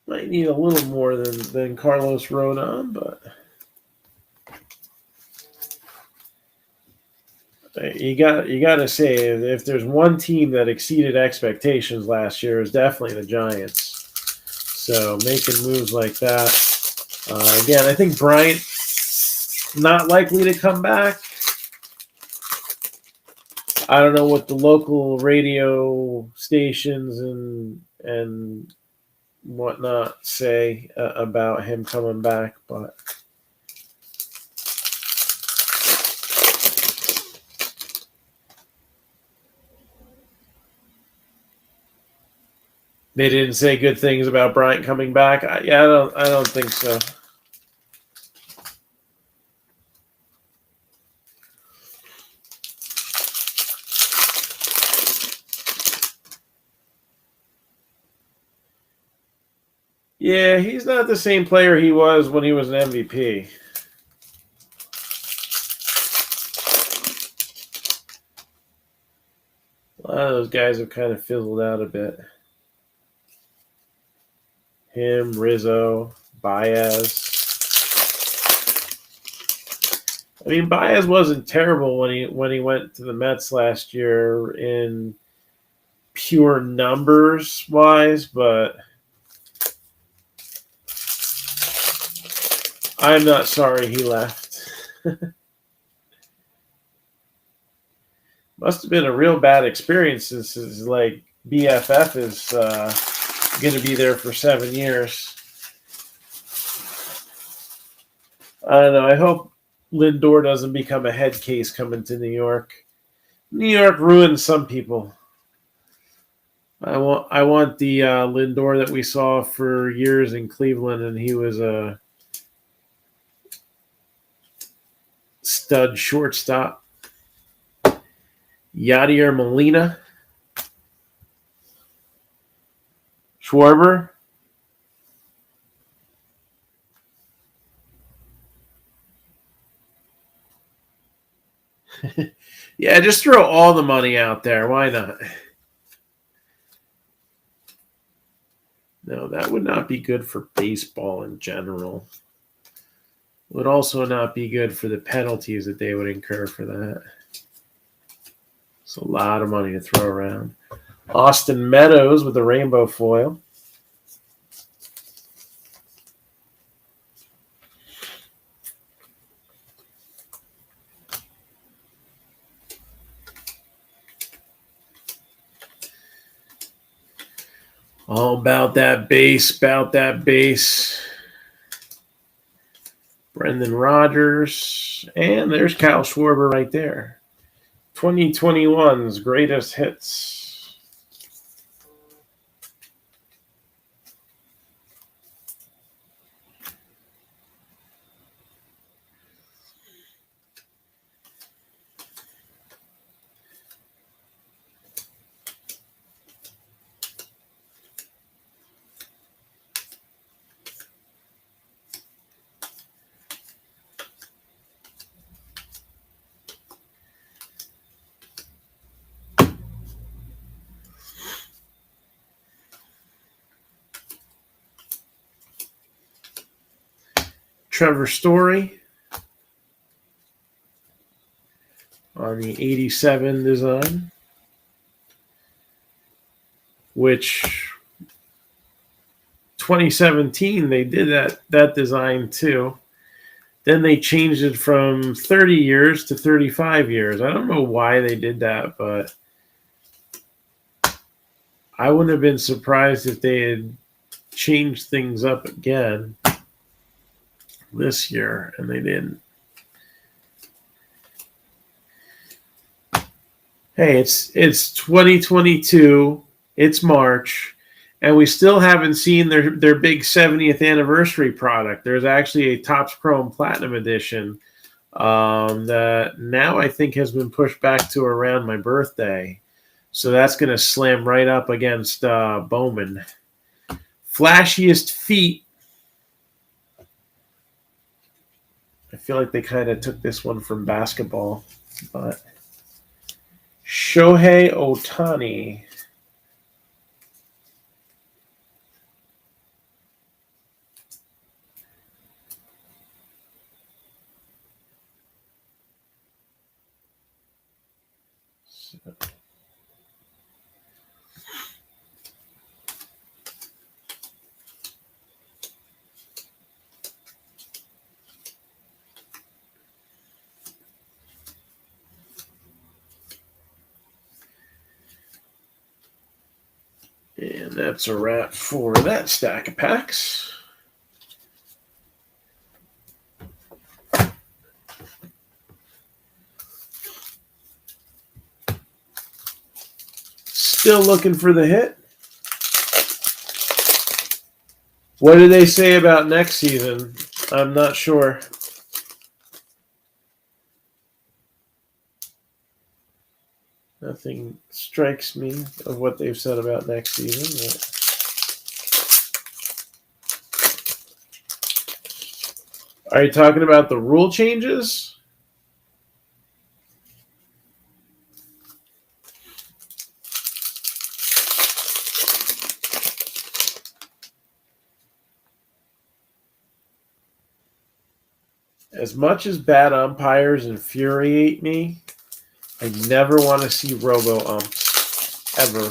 Might need a little more than Carlos Rodon, but you got to say, if there's one team that exceeded expectations last year, it was definitely the Giants. So making moves like that. Again, I think Bryant not likely to come back. I don't know what the local radio stations and whatnot say about him coming back, but they didn't say good things about Bryant coming back. I don't think so. Yeah, he's not the same player he was when he was an MVP. A lot of those guys have kind of fizzled out a bit. Him, Rizzo, Baez. I mean, Baez wasn't terrible when he went to the Mets last year in pure numbers wise, but I'm not sorry he left. Must have been a real bad experience since his BFF is going to be there for 7 years. I don't know. I hope Lindor doesn't become a head case coming to New York. New York ruins some people. I want the Lindor that we saw for years in Cleveland, and he was a stud shortstop. Yadier Molina. Schwarber. Yeah, just throw all the money out there. Why not? No, that would not be good for baseball in general. Would also not be good for the penalties that they would incur for that. It's a lot of money to throw around. Austin Meadows with the rainbow foil. All about that base, Brendan Rodgers, and there's Kyle Schwarber right there. 2021's greatest hits. Trevor Story on the 87 design, which 2017 they did that design too. Then they changed it from 30 years to 35 years. I don't know why they did that, but I wouldn't have been surprised if they had changed things up again this year, and they didn't. Hey, it's 2022. It's March, and we still haven't seen their big 70th anniversary product. There's actually a Topps Chrome Platinum edition that now I think has been pushed back to around my birthday. So that's going to slam right up against Bowman. Flashiest feet. I feel like they kind of took this one from basketball, but Shohei Ohtani. And that's a wrap for that stack of packs. Still looking for the hit. What do they say about next season? I'm not sure. Nothing strikes me of what they've said about next season. Are you talking about the rule changes? As much as bad umpires infuriate me, I never want to see robo-umps, ever.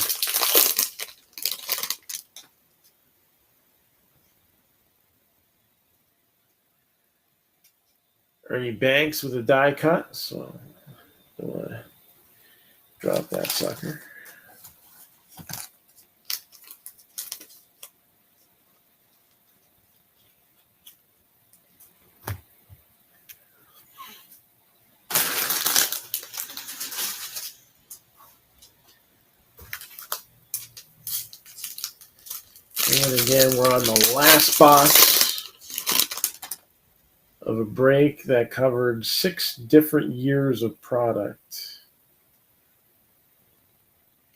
Ernie Banks with a die cut, so don't want to drop that sucker. And again, we're on the last box of a break that covered 6 different years of product.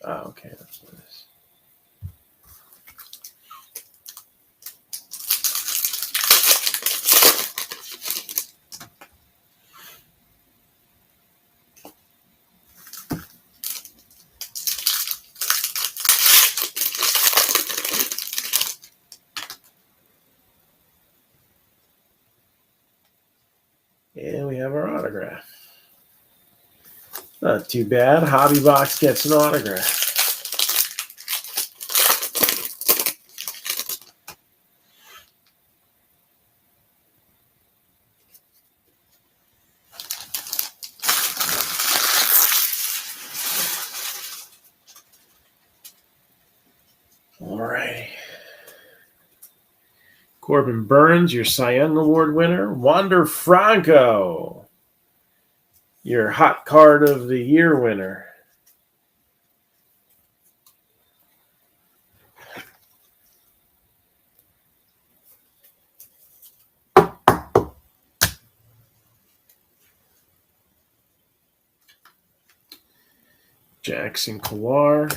Oh, okay, that's what it is. And we have our autograph. Not too bad. Hobby Box gets an autograph. All right. Corbin Burns, your Cy Young Award winner. Wander Franco, your Hot Card of the Year winner. Jackson Kowar.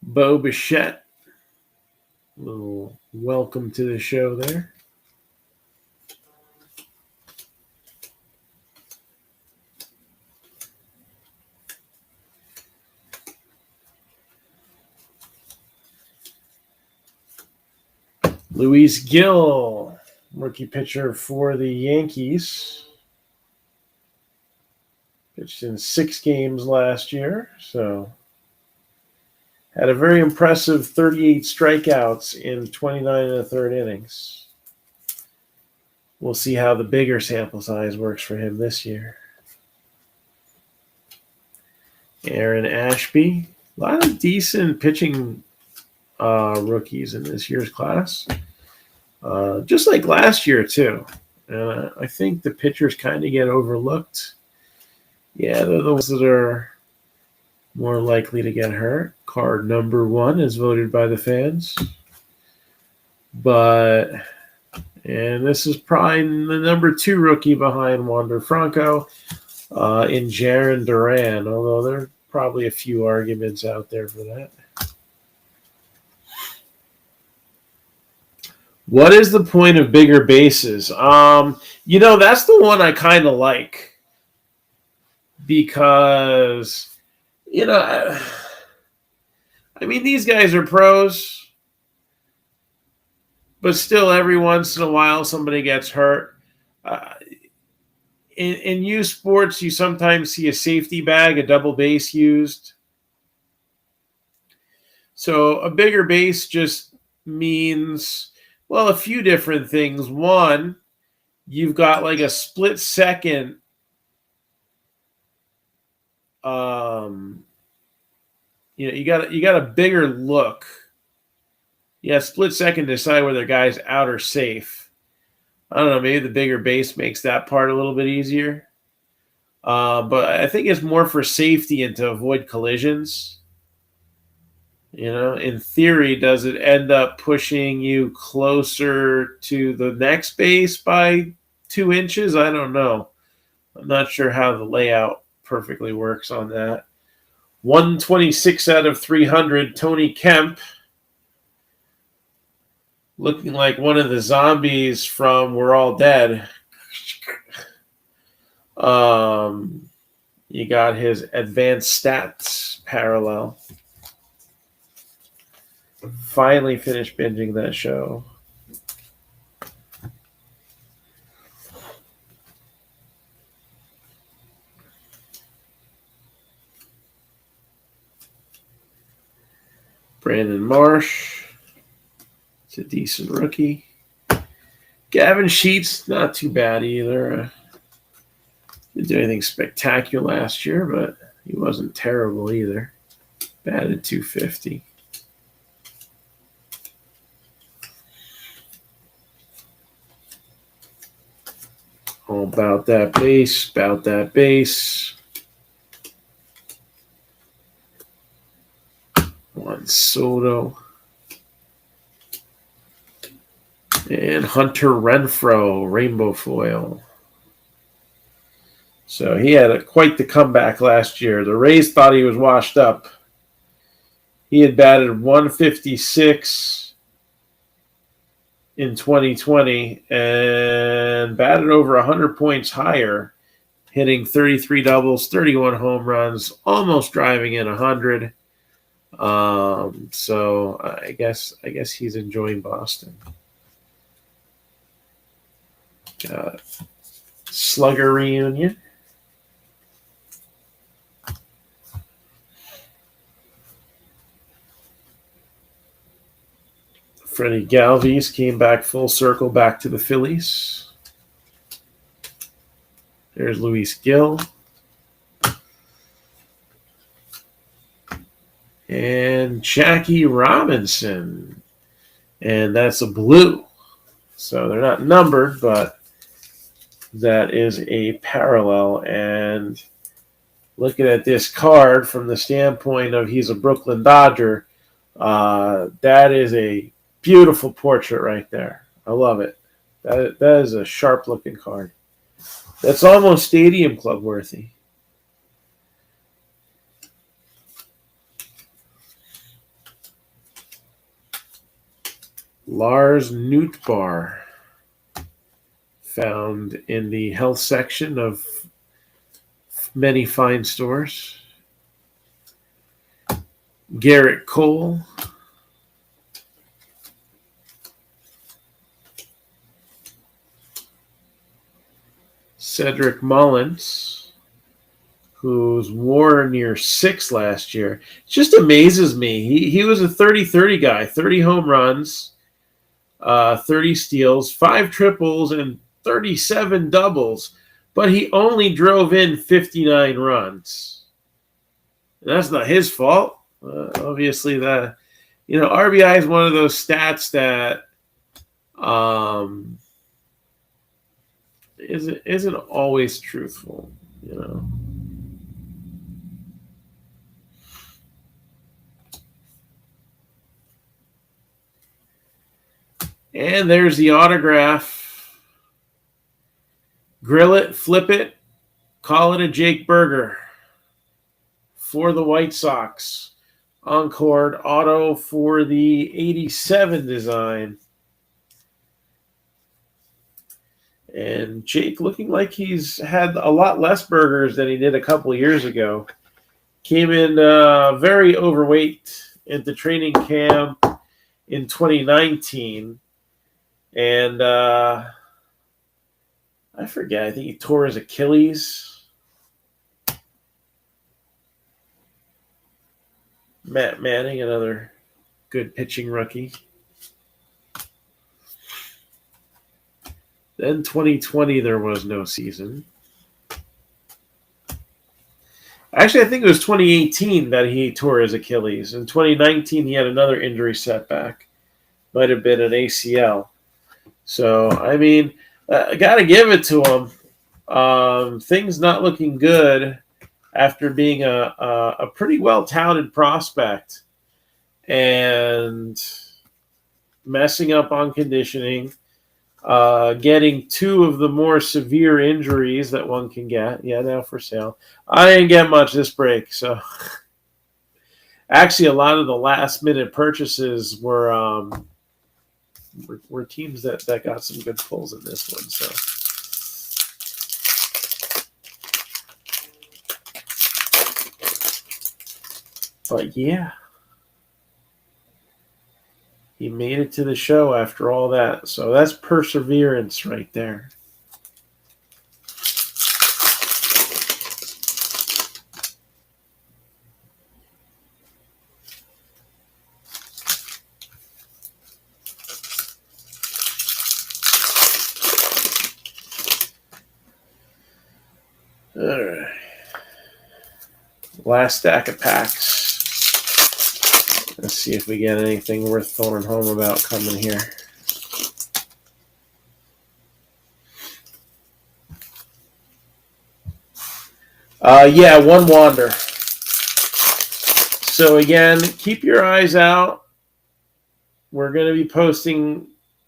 Bo Bichette. A little welcome to the show there. Luis Gil, rookie pitcher for the Yankees. Pitched in 6 games last year, so had a very impressive 38 strikeouts in 29 and a third innings. We'll see how the bigger sample size works for him this year. Aaron Ashby, a lot of decent pitching rookies in this year's class. Just like last year, too. And I think the pitchers kind of get overlooked. Yeah, they're the ones that are more likely to get hurt. Card number 1 is voted by the fans. And this is probably the number 2 rookie behind Wander Franco in Jarren Duran, although there are probably a few arguments out there for that. What is the point of bigger bases? That's the one I kind of like because, I mean, these guys are pros, but still every once in a while somebody gets hurt. In youth sports, you sometimes see a safety bag, a double base used. So a bigger base just means, well, a few different things. One, you've got like a split second you got a bigger look. Yeah, split second to decide whether the guy's out or safe. I don't know, maybe the bigger base makes that part a little bit easier. But I think it's more for safety and to avoid collisions. In theory, does it end up pushing you closer to the next base by 2 inches? I don't know. I'm not sure how the layout perfectly works on that. 126 out of 300, Tony Kemp. Looking like one of the zombies from We're All Dead. You got his advanced stats parallel. Finally finished binging that show. Brandon Marsh. It's a decent rookie. Gavin Sheets, not too bad either. Didn't do anything spectacular last year, but he wasn't terrible either. Batted .250. All about that base. Juan Soto. And Hunter Renfroe, rainbow foil. So he had quite the comeback last year. The Rays thought he was washed up. He had batted 156 in 2020 and batted over 100 points higher, hitting 33 doubles, 31 home runs, almost driving in 100. So I guess he's enjoying Boston. Slugger reunion. Freddie Galvis came back full circle back to the Phillies. There's Luis Gil. And Jackie Robinson. And that's a blue. So they're not numbered, but that is a parallel. And looking at this card from the standpoint of he's a Brooklyn Dodger, that is a beautiful portrait right there. I love it. That is a sharp-looking card. That's almost Stadium Club worthy. Lars Nootbaar, found in the health section of many fine stores. Garrett Cole. Cedric Mullins, who's WAR near 6 last year. It just amazes me. He was a 30-30 guy, 30 home runs, 30 steals, 5 triples, and 37 doubles, but he only drove in 59 runs. And that's not his fault. Obviously, RBI is one of those stats that isn't always truthful, And there's the autograph. Grill it, flip it, call it a Jake Burger for the White Sox. Encored auto for the 87 design. And Jake looking like he's had a lot less burgers than he did a couple years ago. Came in very overweight into training camp in 2019. And I forget. I think he tore his Achilles. Matt Manning, another good pitching rookie. Then 2020, there was no season. Actually, I think it was 2018 that he tore his Achilles. In 2019, he had another injury setback. Might have been an ACL. So, I mean, I got to give it to him. Things not looking good after being a pretty well-touted prospect and messing up on conditioning, getting 2 of the more severe injuries that one can get. Yeah, now for sale. I didn't get much this break, so actually a lot of the last-minute purchases were teams that got some good pulls in this one. So, but yeah, he made it to the show after all that. So that's perseverance right there. All right. Last stack of packs. Let's see if we get anything worth phoning home about coming here. Yeah, one Wander. So again, keep your eyes out. We're going to be posting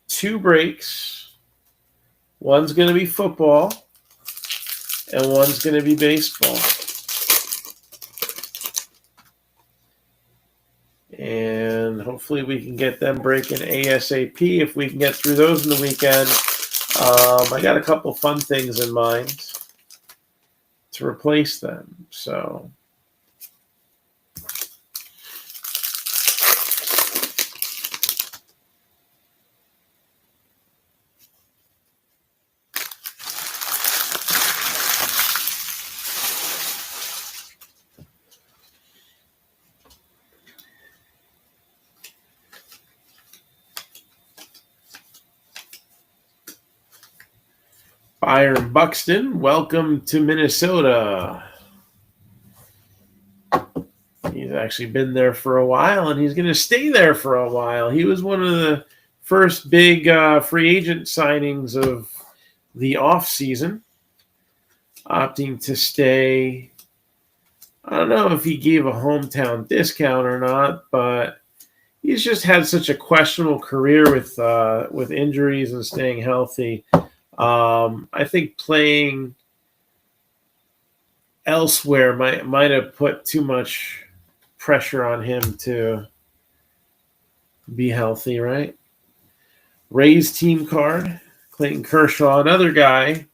2 breaks. One's going to be football, and one's going to be baseball. And hopefully we can get them breaking ASAP if we can get through those in the weekend. I got a couple fun things in mind to replace them. So Byron Buxton, welcome to Minnesota. He's actually been there for a while, and he's going to stay there for a while. He was one of the first big free agent signings of the offseason, opting to stay. I don't know if he gave a hometown discount or not, but he's just had such a questionable career with injuries and staying healthy. I think playing elsewhere might have put too much pressure on him to be healthy, right? Rays team card, Clayton Kershaw, another guy.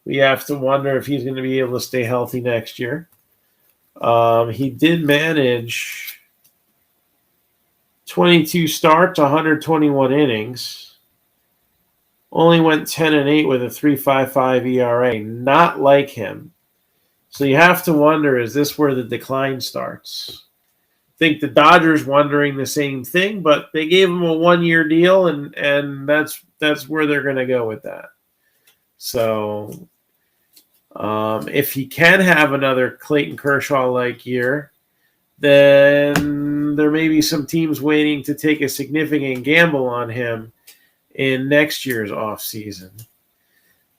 We have to wonder if he's going to be able to stay healthy next year. He did manage 22 starts, 121 innings. Only went 10-8 with a 3.55 ERA. Not like him. So you have to wonder, is this where the decline starts? I think the Dodgers wondering the same thing, but they gave him a one-year deal, and that's where they're going to go with that. So if he can have another Clayton Kershaw-like year, then there may be some teams waiting to take a significant gamble on him in next year's offseason.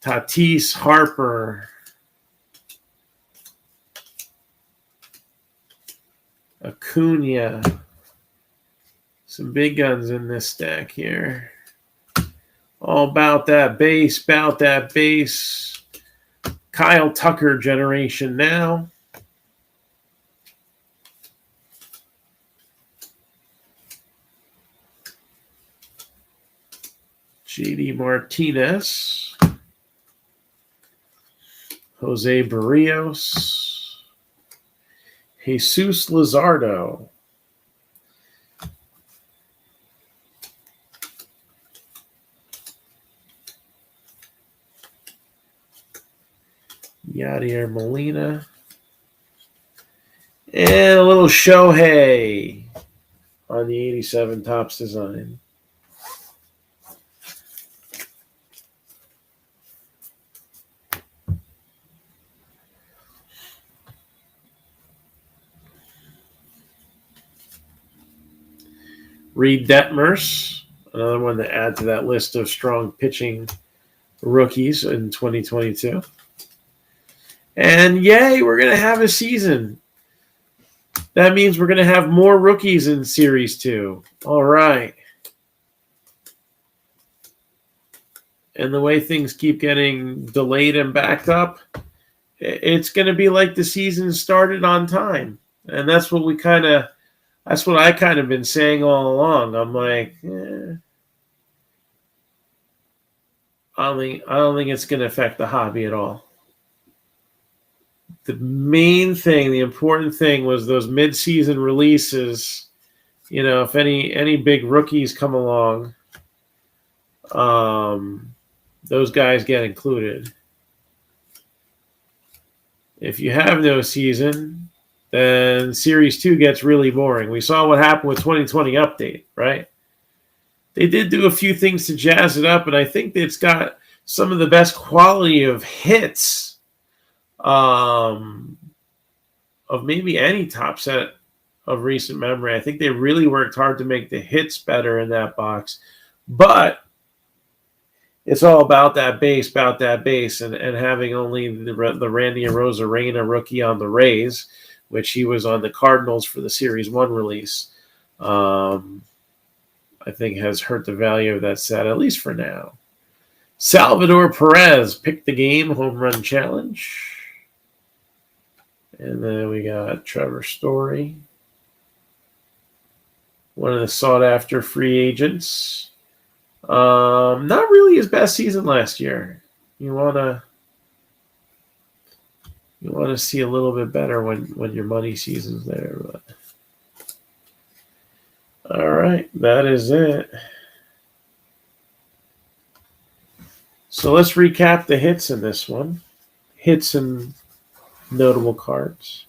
Tatis, Harper, Acuna, some big guns in this stack here. All about that base, Kyle Tucker generation now. JD Martinez, Jose Barrios, Jesus Luzardo, Yadier Molina, and a little Shohei on the 87 Topps design. Reed Detmers, another one to add to that list of strong pitching rookies in 2022. And yay, we're going to have a season. That means we're going to have more rookies in Series 2. All right. And the way things keep getting delayed and backed up, it's going to be like the season started on time. And that's what I kind of been saying all along. I'm like, I don't think it's going to affect the hobby at all. The main thing, the important thing was those mid-season releases. You know, if any big rookies come along, those guys get included. If you have no season, then Series 2 gets really boring. We saw what happened with 2020 Update, right? They did do a few things to jazz it up, and I think it's got some of the best quality of hits of maybe any top set of recent memory. I think they really worked hard to make the hits better in that box. But it's all about that base, and having only the Randy Arozarena rookie on the Rays, which he was on the Cardinals for the Series 1 release, I think has hurt the value of that set, at least for now. Salvador Perez picked the game, home run challenge. And then we got Trevor Story, one of the sought-after free agents. Not really his best season last year. You wanna see a little bit better when your money season's there. But all right, that is it. So let's recap the hits in this one. Hits and notable cards.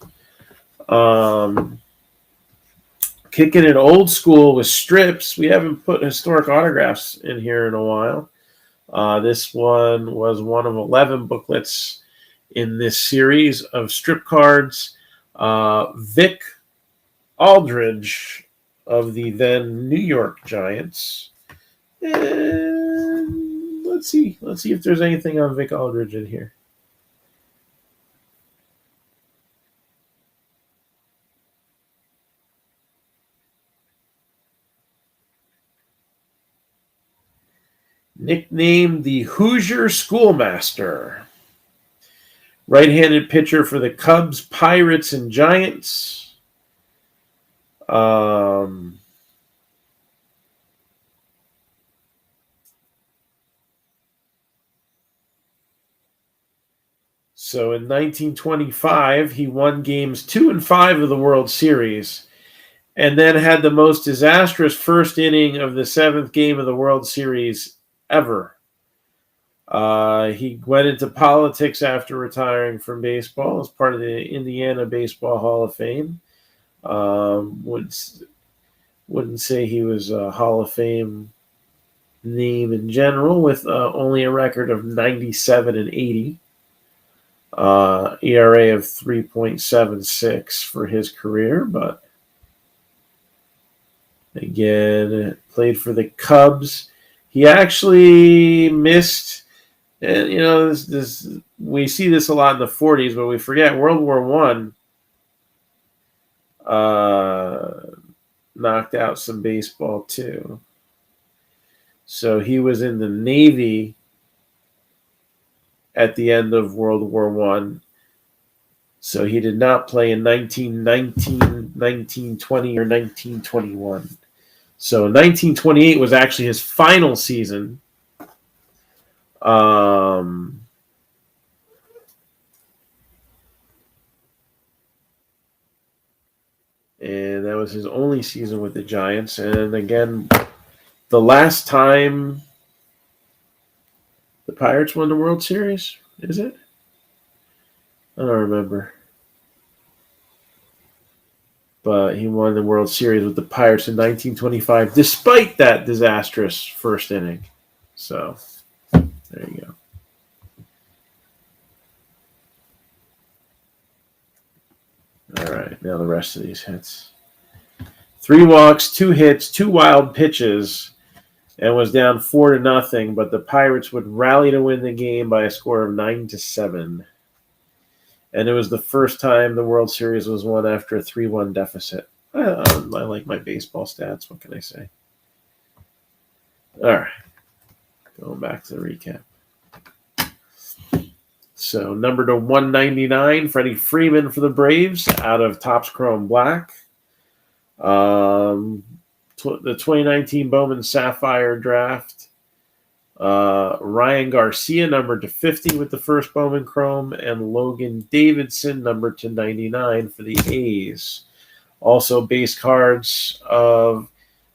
Kicking it old school with strips. We haven't put historic autographs in here in a while. This one was one of 11 booklets in this series of strip cards. Vic Aldridge of the then New York Giants. And let's see if there's anything on Vic Aldridge in here. Nicknamed the Hoosier Schoolmaster. Right-handed pitcher for the Cubs, Pirates, and Giants. So in 1925, he won games 2 and 5 of the World Series, and then had the most disastrous first inning of the 7th game of the World Series ever. He went into politics after retiring from baseball as part of the Indiana Baseball Hall of Fame. Wouldn't say he was a Hall of Fame name in general, with only a record of 97 and 80. ERA of 3.76 for his career, but again, played for the Cubs. He actually missed, and this we see this a lot in the 40s, but we forget World War I knocked out some baseball too. So he was in the Navy at the end of World War I. So he did not play in 1919, 1920, or 1921. So 1928 was actually his final season. And that was his only season with the Giants. And again, the last time the Pirates won the World Series, is it? I don't remember. But he won the World Series with the Pirates in 1925, despite that disastrous first inning. So, there you go. All right, now the rest of these hits. 3 walks, 2 hits, 2 wild pitches, and was down 4-0, but the Pirates would rally to win the game by a score of 9-7. And it was the first time the World Series was won after a 3-1 deficit. I like my baseball stats. What can I say? All right. Going back to the recap. So, number to 199, Freddie Freeman for the Braves out of Topps Chrome Black. The 2019 Bowman Sapphire draft. Ryan Garcia, numbered to 50 with the first Bowman Chrome, and Logan Davidson, numbered to 99 for the A's. Also, base cards of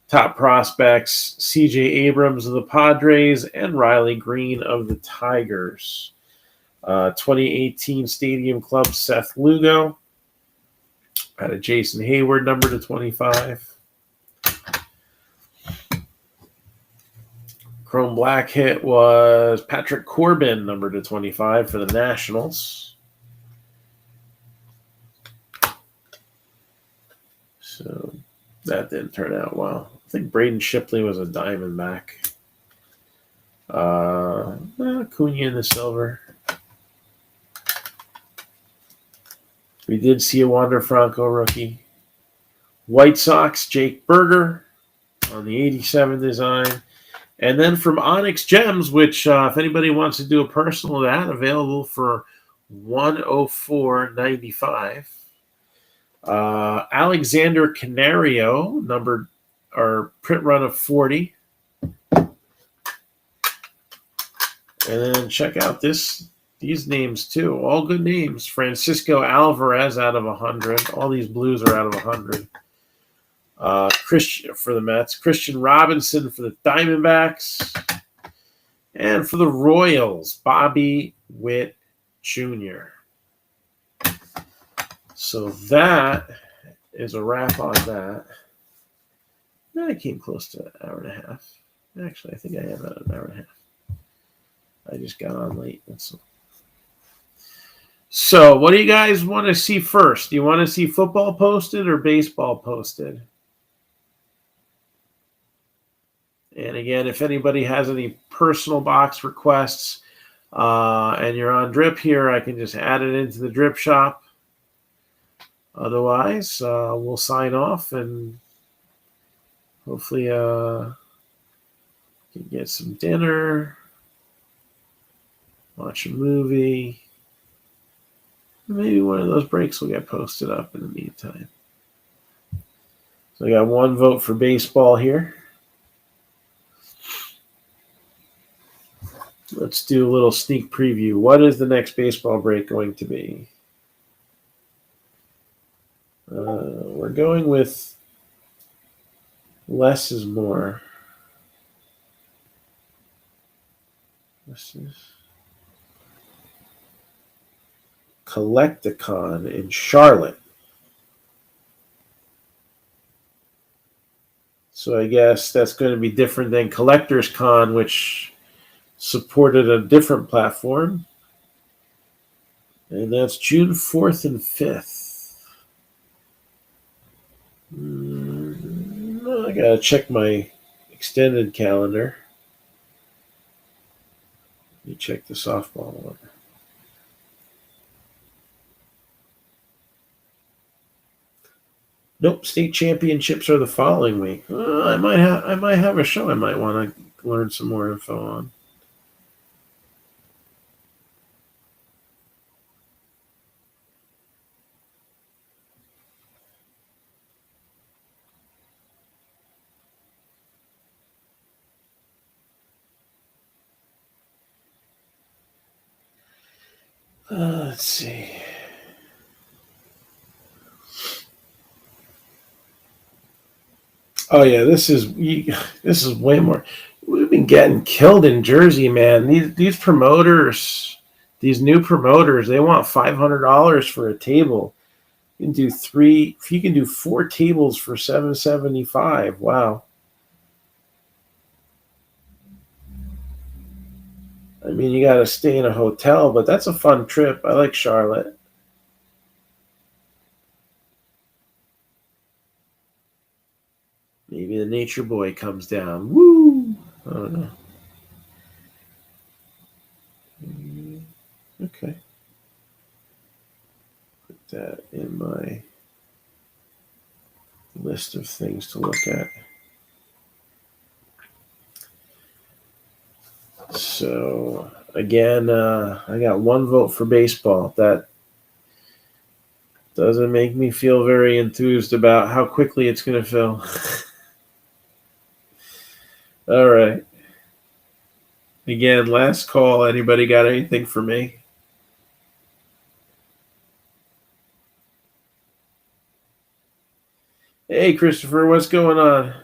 top prospects, C.J. Abrams of the Padres and Riley Green of the Tigers. 2018 Stadium Club Seth Lugo. Had a Jason Hayward, number to 25. Chrome Black hit was Patrick Corbin, number to 25 for the Nationals. So that didn't turn out well. I think Braden Shipley was a Diamondback. Acuna in the silver. We did see a Wander Franco rookie. White Sox, Jake Berger on the 87 design. And then from Onyx Gems, which if anybody wants to do a personal of that, available for $104.95. Alexander Canario, numbered or print run of 40. And then check out these names too. All good names. Francisco Alvarez out of 100. All these blues are out of 100. Christian for the Mets. Christian Robinson for the Diamondbacks. And for the Royals, Bobby Witt Jr. So that is a wrap on that. I came close to an hour and a half. Actually, I think I have an hour and a half. I just got on late. That's all. So, what do you guys want to see first? Do you want to see football posted or baseball posted? And again, if anybody has any personal box requests and you're on drip here, I can just add it into the drip shop. Otherwise, we'll sign off and hopefully can get some dinner, watch a movie. Maybe one of those breaks will get posted up in the meantime. So I got one vote for baseball here. Let's do a little sneak preview. What is the next baseball break going to be? We're going with less is more. This is Collecticon in Charlotte. So I guess that's going to be different than Collectors Con, which supported a different platform. And that's June 4th and 5th. I got to check my extended calendar. Let me check the softball one. Nope, state championships are the following week. I might have a show I might want to learn some more info on. Let's see. Oh yeah, this is way more. We've been getting killed in Jersey, man. These promoters, these new promoters, they want $500 for a table. You can do three. If you can do 4 tables for $775. Wow. I mean, you got to stay in a hotel, but that's a fun trip. I like Charlotte. Maybe the Nature Boy comes down. Woo! I don't know. Okay. Put that in my list of things to look at. So, again, I got one vote for baseball. That doesn't make me feel very enthused about how quickly it's going to fill. All right. Again, last call. Anybody got anything for me? Hey, Christopher, what's going on?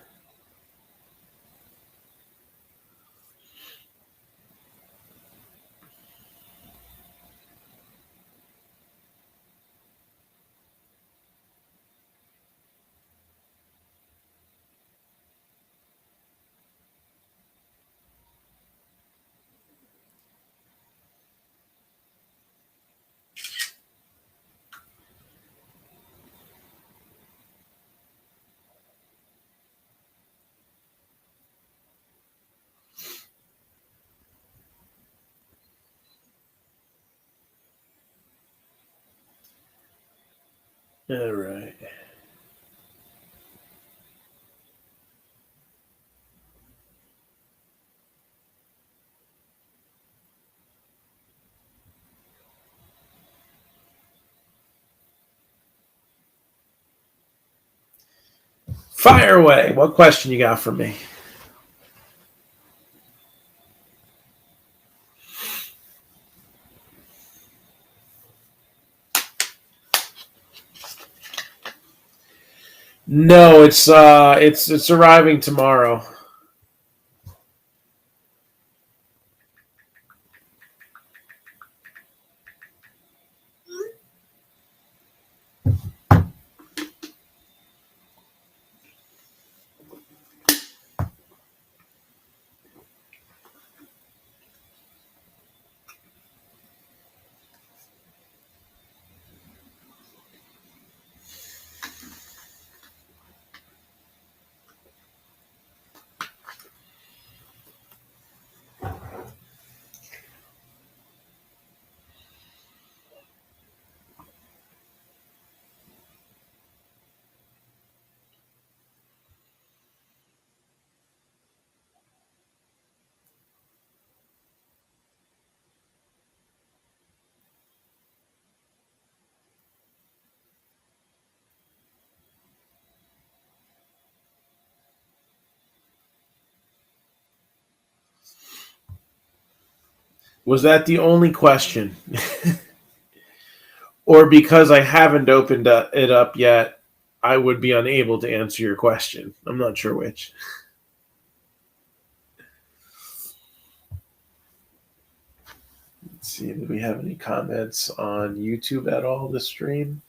All right. Fire away. What question you got for me? No, it's arriving tomorrow. Was that the only question? Or because I haven't opened it up yet, I would be unable to answer your question? I'm not sure which. Let's see, do we have any comments on YouTube at all this stream?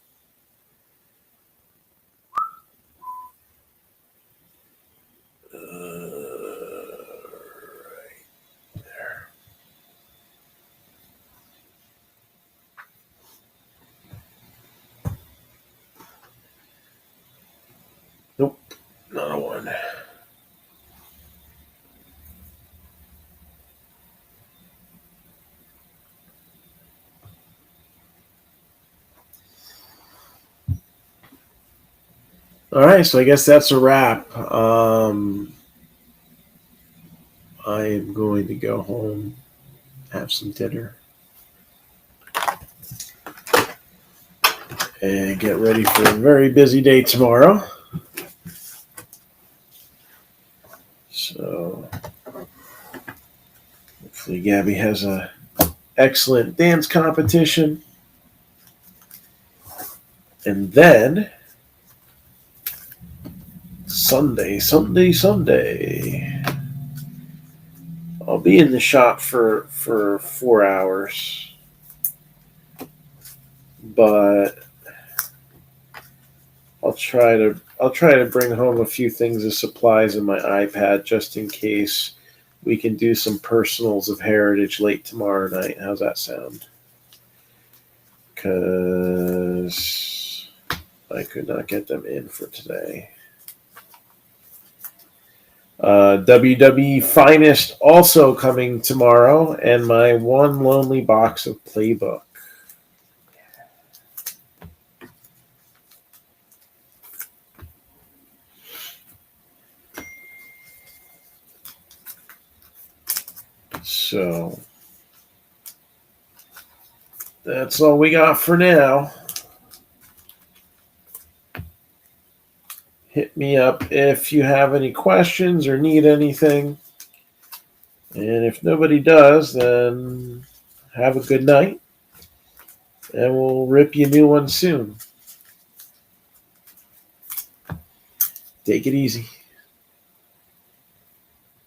Right there. Nope, not a one. All right, so I guess that's a wrap. I am going to go home, have some dinner, and get ready for a very busy day tomorrow. So hopefully Gabby has a excellent dance competition. And then Sunday, I'll be in the shop for 4 hours. But I'll try to bring home a few things of supplies in my iPad just in case we can do some personals of Heritage late tomorrow night. How's that sound? Because I could not get them in for today. WWE Finest also coming tomorrow, and my one lonely box of Playbook. So that's all we got for now. Hit me up if you have any questions or need anything. And if nobody does, then have a good night. And we'll rip you a new one soon. Take it easy.